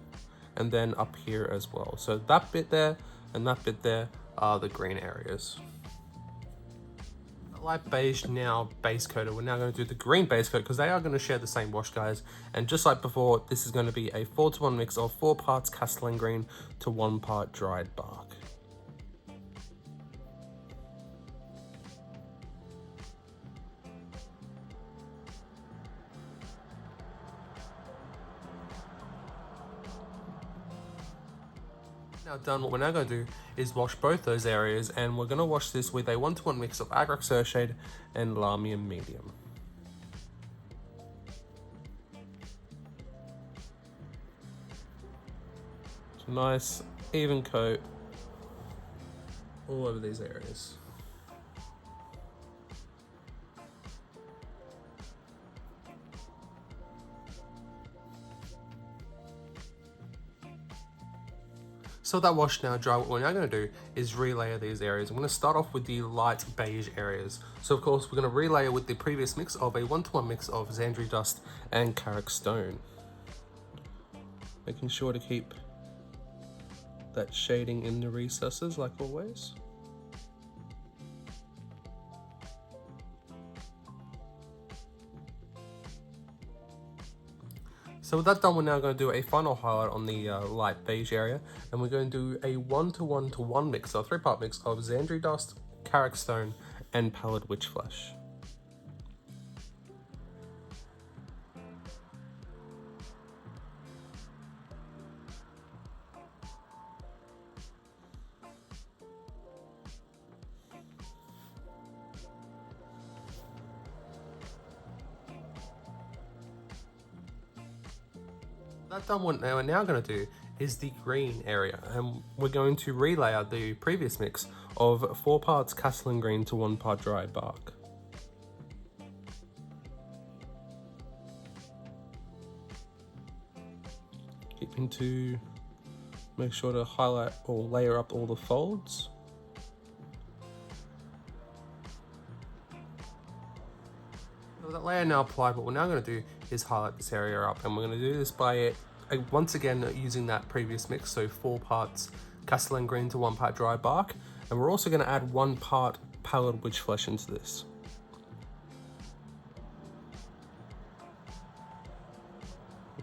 and then up here as well. So that bit there and that bit there are the green areas. Light beige now base coated. We're now going to do the green base coat because they are going to share the same wash, guys. And just like before, this is going to be a 4-to-1 mix of 4 parts Castellan green to 1 part dried bark. Now done, what we're now going to do is wash both those areas, and we're going to wash this with a 1-to-1 mix of Agrax Surshade and Lamium Medium. It's a nice even coat all over these areas. So that wash now dry, what we're now going to do is relayer these areas. I'm going to start off with the light beige areas. So of course we're going to relayer with the previous mix of a 1-to-1 mix of Xandri Dust and Carrick Stone. Making sure to keep that shading in the recesses like always. So with that done, we're now going to do a final highlight on the light beige area, and we're going to do a 1-to-1 mix, so a 3-part mix of Xandri Dust, Carrick Stone, and Pallid Witch Flesh. That done, what we're now going to do is the green area, and we're going to relayer the previous mix of 4 parts Castellan green to 1 part dried bark. Keeping to make sure to highlight or layer up all the folds. layer now applied, what we're now going to do is highlight this area up, and we're going to do this by once again using that previous mix, so 4 parts Castellan green to 1 part dry bark, and we're also going to add 1 part pallid witch flesh into this.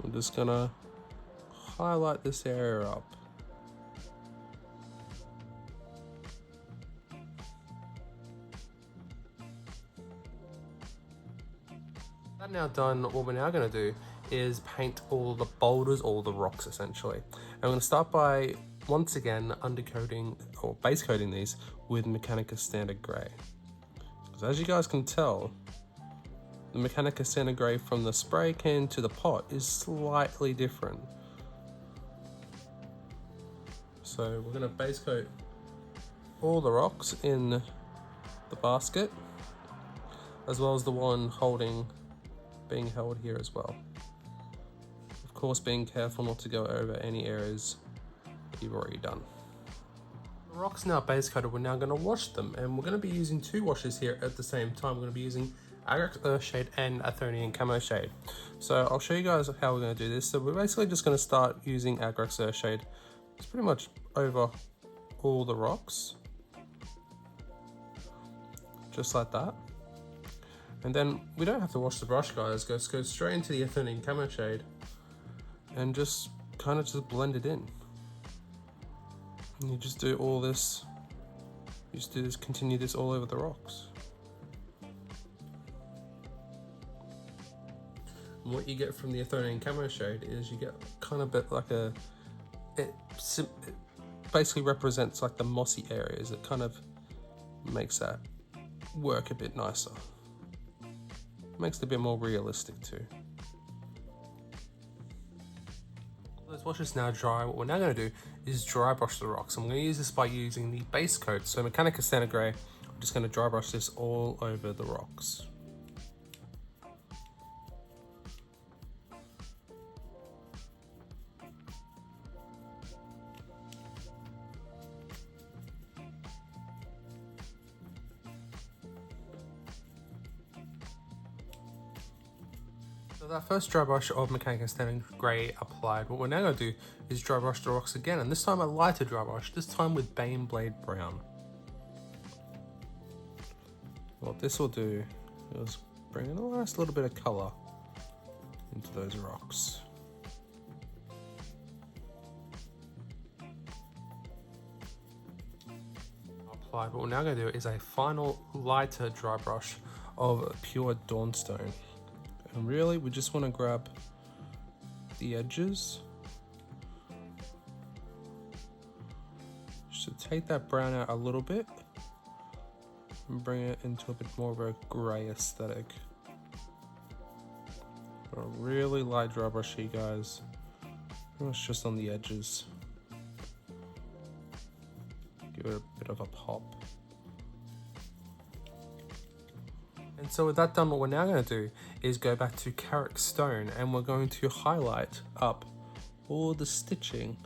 I'm just going to highlight this area up. That now done, what we're now going to do is paint all the boulders, all the rocks essentially. And we're going to start by once again undercoating or base coating these with Mechanica Standard Grey. Because as you guys can tell, the Mechanica Standard Grey from the spray can to the pot is slightly different. So we're going to base coat all the rocks in the basket, as well as the one being held here as well. Of course, being careful not to go over any areas that you've already done. The rocks now base coated, we're now going to wash them, and we're going to be using 2 washes here at the same time. We're going to be using Agrax Earthshade and Athonian Camo Shade. So I'll show you guys how we're going to do this. So we're basically just going to start using Agrax Earthshade. It's pretty much over all the rocks, just like that. And then we don't have to wash the brush, guys. Go straight into the Athenian Camo Shade and just kind of just blend it in. And you just do all this, you just do this, continue this all over the rocks. And what you get from the Athenian Camo Shade is you get kind of a bit like it basically represents like the mossy areas. It kind of makes that work a bit nicer. Makes it a bit more realistic too. Those washes now dry. What we're now going to do is dry brush the rocks. I'm going to use this by using the base coat. So Mechanica Standard Grey, I'm just going to dry brush this all over the rocks. So that first dry brush of Mechanica Standard Grey applied, what we're now going to do is dry brush the rocks again, and this time a lighter dry brush, this time with Baneblade Brown. What this will do is bring in a nice little bit of colour into those rocks. Applied, what we're now going to do is a final lighter dry brush of pure Dawnstone. And really, we just want to grab the edges. Just to take that brown out a little bit and bring it into a bit more of a grey aesthetic. A really light dry brush here, guys. It's just on the edges. Give it a bit of a pop. And so with that done, what we're now going to do is go back to Carrick Stone, and we're going to highlight up all the stitching,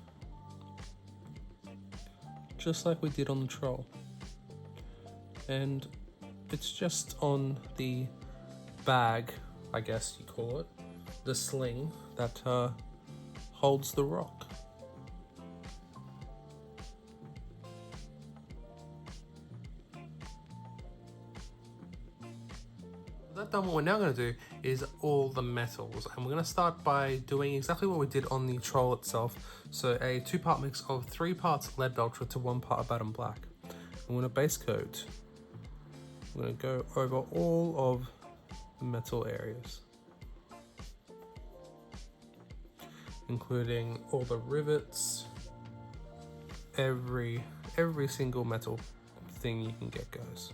just like we did on the troll. And it's just on the bag, I guess you call it, the sling that holds the rock. That done, what we're now going to do is all the metals, and we're going to start by doing exactly what we did on the troll itself. So a 2-part mix of 3 parts lead belcher to 1 part Abaddon black. I'm going to base coat. I'm going to go over all of the metal areas, including all the rivets, every single metal thing you can get, guys.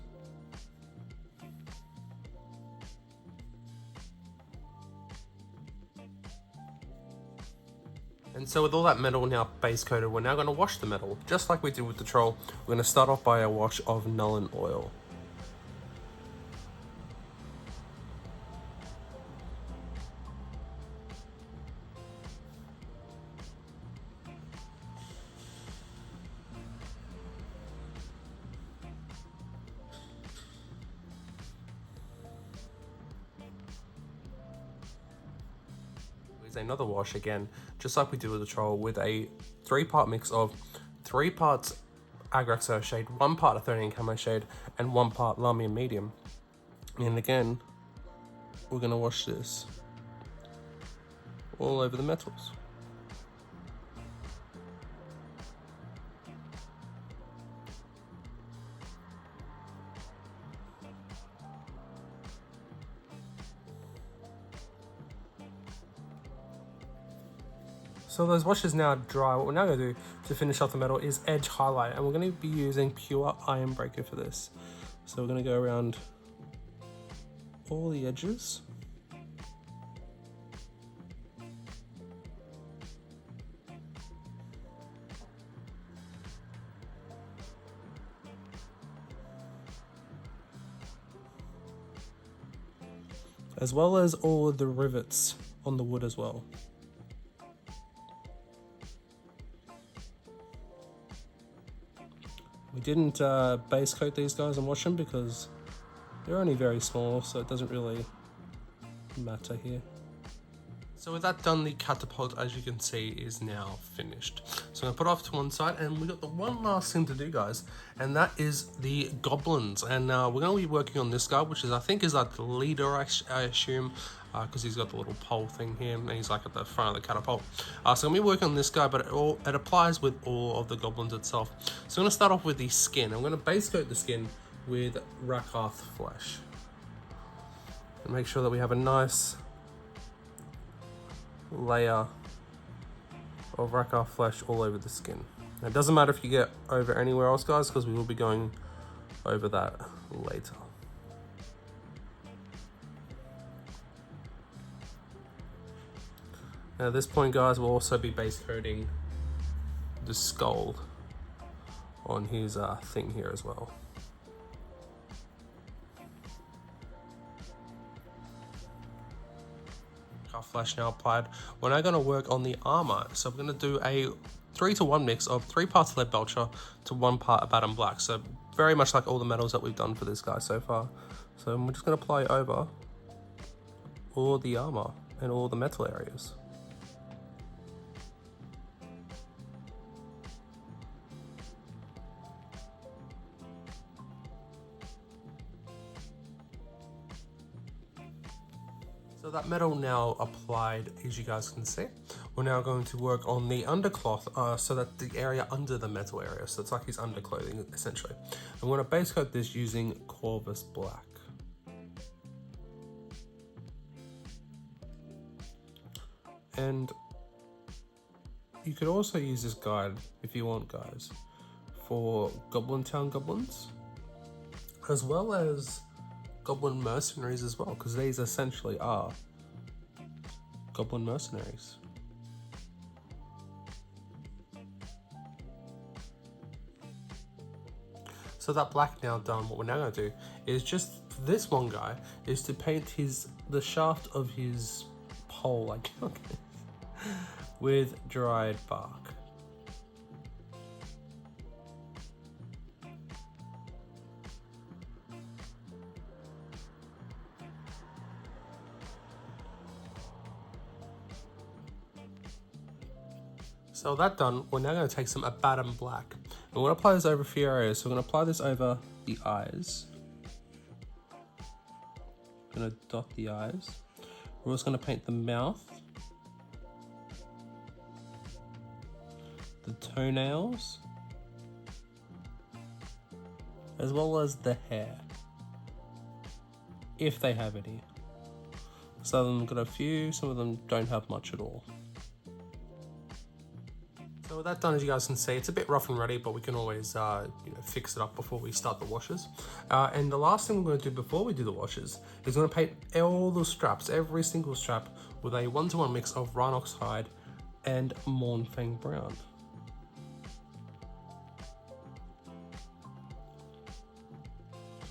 And so with all that metal now base coated, we're now going to wash the metal, just like we did with the troll. We're going to start off by a wash of Nuln Oil. Is another wash again, just like we did with the troll, with a 3-part mix of 3 parts Agraxo shade, 1 part of 13 camo shade, and 1 part Lamian medium. And again, we're gonna wash this all over the metals. So those washes now dry. What we're now going to do to finish off the metal is edge highlight, and we're going to be using pure iron breaker for this. So we're going to go around all the edges. As well as all of the rivets on the wood as well. We didn't base coat these guys and wash them because they're only very small, so it doesn't really matter here. So with that done, the catapult, as you can see, is now finished. So I'm gonna put it off to one side, and we got the one last thing to do, guys, and that is the goblins. And we're gonna be working on this guy, which is, I think, is like the leader, I assume, because he's got the little pole thing here, and he's like at the front of the catapult. So I'm gonna be working on this guy, but it applies with all of the goblins itself. So I'm gonna start off with the skin. I'm gonna base coat the skin with Rakath flesh, and make sure that we have a nice layer of Rakath flesh all over the skin. Now, it doesn't matter if you get over anywhere else, guys, because we will be going over that later. Now at this point, guys, we'll also be base coating the skull on his thing here as well. Flesh now applied. We're now going to work on the armor. So we're going to do a 3-to-1 mix of 3 parts lead belcher to 1 part abaddon black. So very much like all the metals that we've done for this guy so far. So we're just going to apply over all the armor and all the metal areas. So that metal now applied, as you guys can see. We're now going to work on the undercloth, so that the area under the metal area, so it's like his underclothing essentially. I'm going to base coat this using Corvus Black. And you could also use this guide if you want, guys, for Goblin Town goblins, as well as Goblin mercenaries as well, because these essentially are Goblin mercenaries. So that black now done, what we're now going to do is just this one guy is to paint the shaft of his pole, I guess, with dried bark. So that done, we're now going to take some abaddon black. And we're going to apply this over a few areas. So we're going to apply this over the eyes. Going to dot the eyes. We're also going to paint the mouth, the toenails, as well as the hair, if they have any. Some of them got a few, some of them don't have much at all. So with that done, as you guys can see, it's a bit rough and ready, but we can always fix it up before we start the washes. And the last thing we're going to do before we do the washes is we're going to paint all the straps, every single strap, with a 1-to-1 mix of Rhinox hide and Mornfang brown.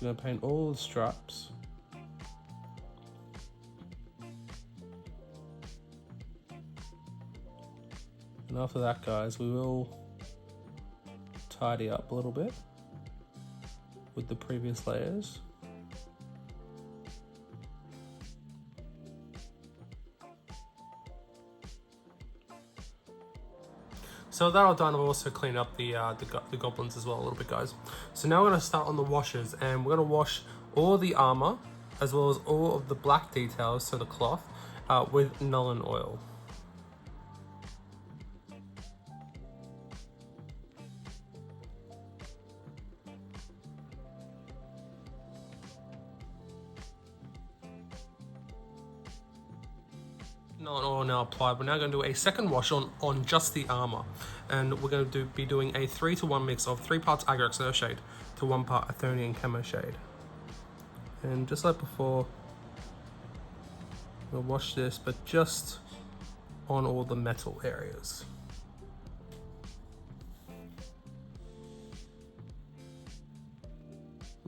We're going to paint all the straps. And after that, guys, we will tidy up a little bit with the previous layers. So that all done, I've also cleaned up the goblins as well a little bit, guys. So now we're going to start on the washes, and we're going to wash all the armor as well as all of the black details, so the cloth, with Nuln oil. Nuln oil now applied. We're now going to do a second wash on just the armor, and we're going to be doing a 3-to-1 mix of 3 parts Agrax Earthshade to 1 part Athonian Camo Shade. And just like before, we'll wash this, but just on all the metal areas.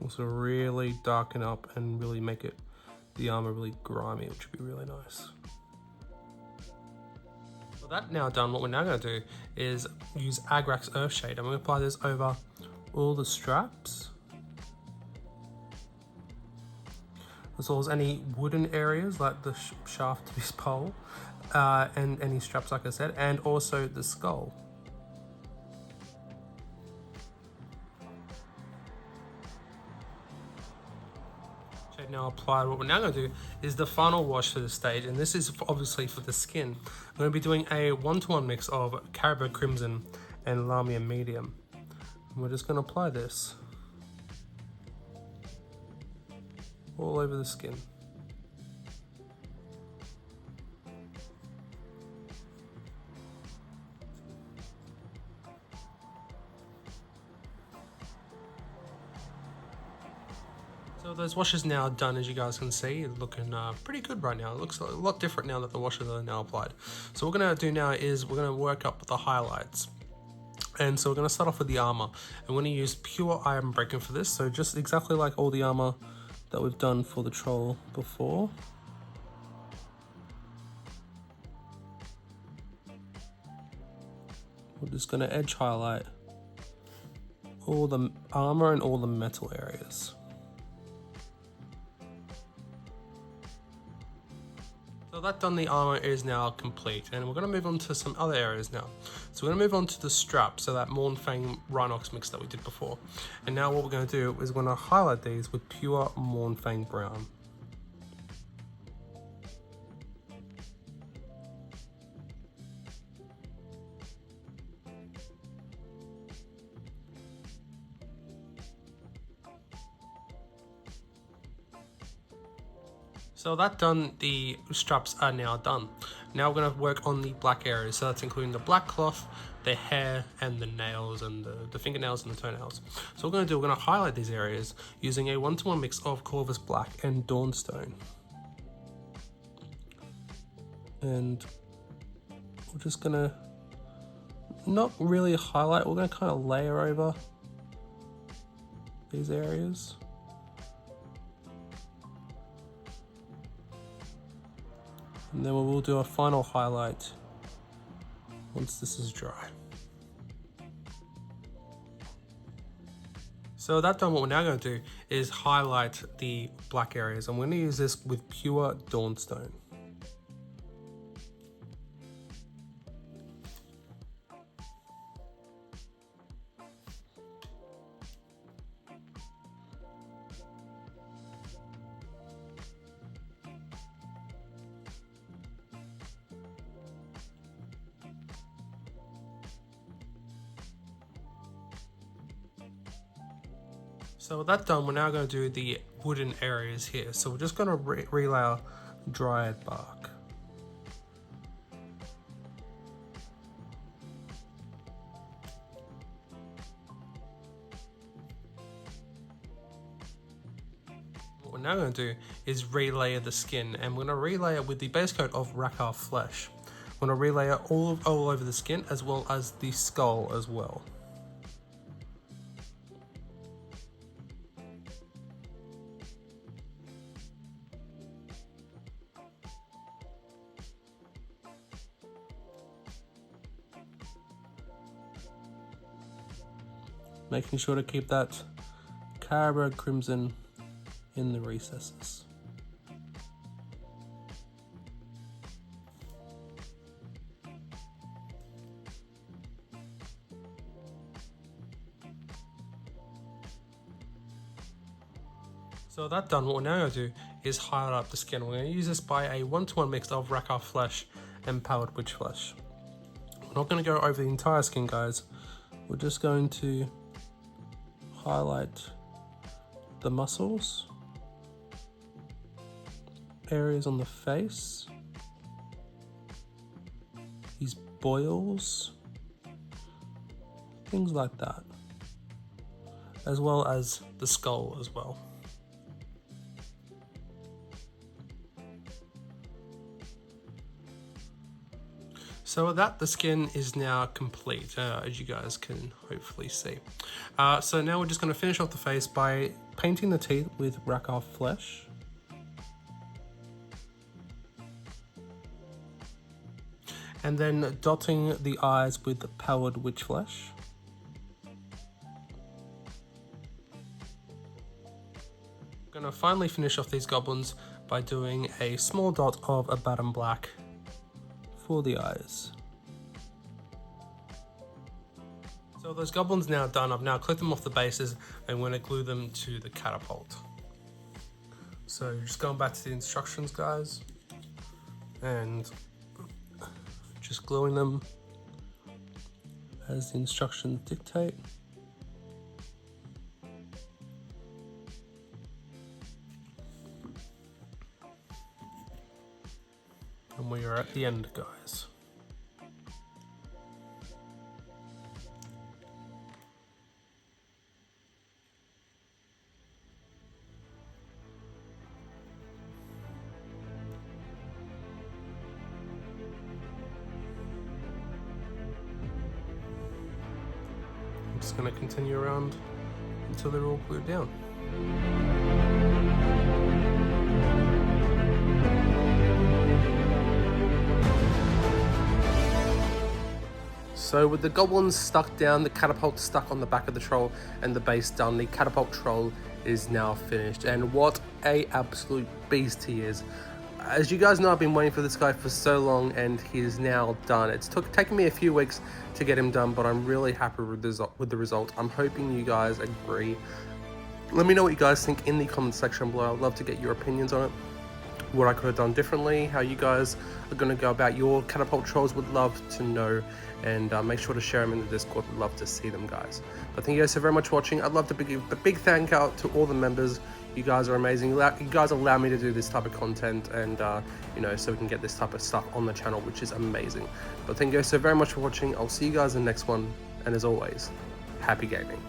Also really darken up and really make it, the armor really grimy, which would be really nice. With that now done, what we're now going to do is use Agrax Earthshade, and we're going to apply this over all the straps, as well as any wooden areas like the shaft of his pole, and any straps like I said, and also the skull. Now applied, what we're now going to do is the final wash for the stage, and this is obviously for the skin. I'm going to be doing a 1-to-1 mix of Caribou Crimson and Lamia Medium. And we're just going to apply this all over the skin. So those washes now done, as you guys can see, looking pretty good right now. It looks a lot different now that the washes are now applied. So what we're going to do now is we're going to work up the highlights. And so we're going to start off with the armor. And we're going to use pure iron breaking for this. So just exactly like all the armor that we've done for the troll before. We're just going to edge highlight all the armor and all the metal areas. So that done, the armor is now complete, and we're going to move on to some other areas now. So we're going to move on to the strap, so that Mournfang Rhinox mix that we did before. And now what we're going to do is we're going to highlight these with pure Mournfang Brown. So that done, the straps are now done. Now we're going to work on the black areas. So that's including the black cloth, the hair, and the nails, and the fingernails and the toenails. So what we're going to do, we're going to highlight these areas using a 1-to-1 mix of Corvus Black and Dawnstone. And we're just going to not really highlight, we're going to kind of layer over these areas. And then we'll do a final highlight once this is dry. So that done, what we're now going to do is highlight the black areas. I'm going to use this with pure Dawnstone. So with that done, we're now going to do the wooden areas here. So we're just going to relayer Dryad bark. What we're now going to do is relayer the skin, and we're going to relayer with the base coat of Rakhar Flesh. We're going to relayer all over the skin as well as the skull as well. Making sure to keep that Caribou Crimson in the recesses. So that done, what we're now going to do is highlight up the skin. We're going to use this by a 1-to-1 mix of Rakar flesh and powdered witch flesh. We're not going to go over the entire skin, guys. We're just going to highlight the muscles, areas on the face, these boils, things like that, as well as the skull as well. So with that, the skin is now complete, as you guys can hopefully see. So now we're just going to finish off the face by painting the teeth with Rakar flesh. And then dotting the eyes with powdered witch flesh. I'm going to finally finish off these goblins by doing a small dot of Abaddon black for the eyes. So those goblins now done. I've now clipped them off the bases and I'm going to glue them to the catapult. So just going back to the instructions, guys, and just gluing them as the instructions dictate. And we are at the end, guys. I'm just going to continue around until they're all glued down. So with the goblins stuck down, the catapult stuck on the back of the troll, and the base done, the catapult troll is now finished. And what a absolute beast he is. As you guys know, I've been waiting for this guy for so long, and he is now done. It's taken me a few weeks to get him done, but I'm really happy with the result. I'm hoping you guys agree. Let me know what you guys think in the comment section below. I'd love to get your opinions on it, what I could have done differently, how you guys are going to go about your catapult trolls. Would love to know, and make sure to share them in the Discord. Would love to see them, guys. But thank you guys so very much for watching. I'd love to give a big thank out to all the members. You guys are amazing. You guys allow me to do this type of content, and you know, so we can get this type of stuff on the channel, which is amazing. But thank you guys so very much for watching. I'll see you guys in the next one, and as always, happy gaming.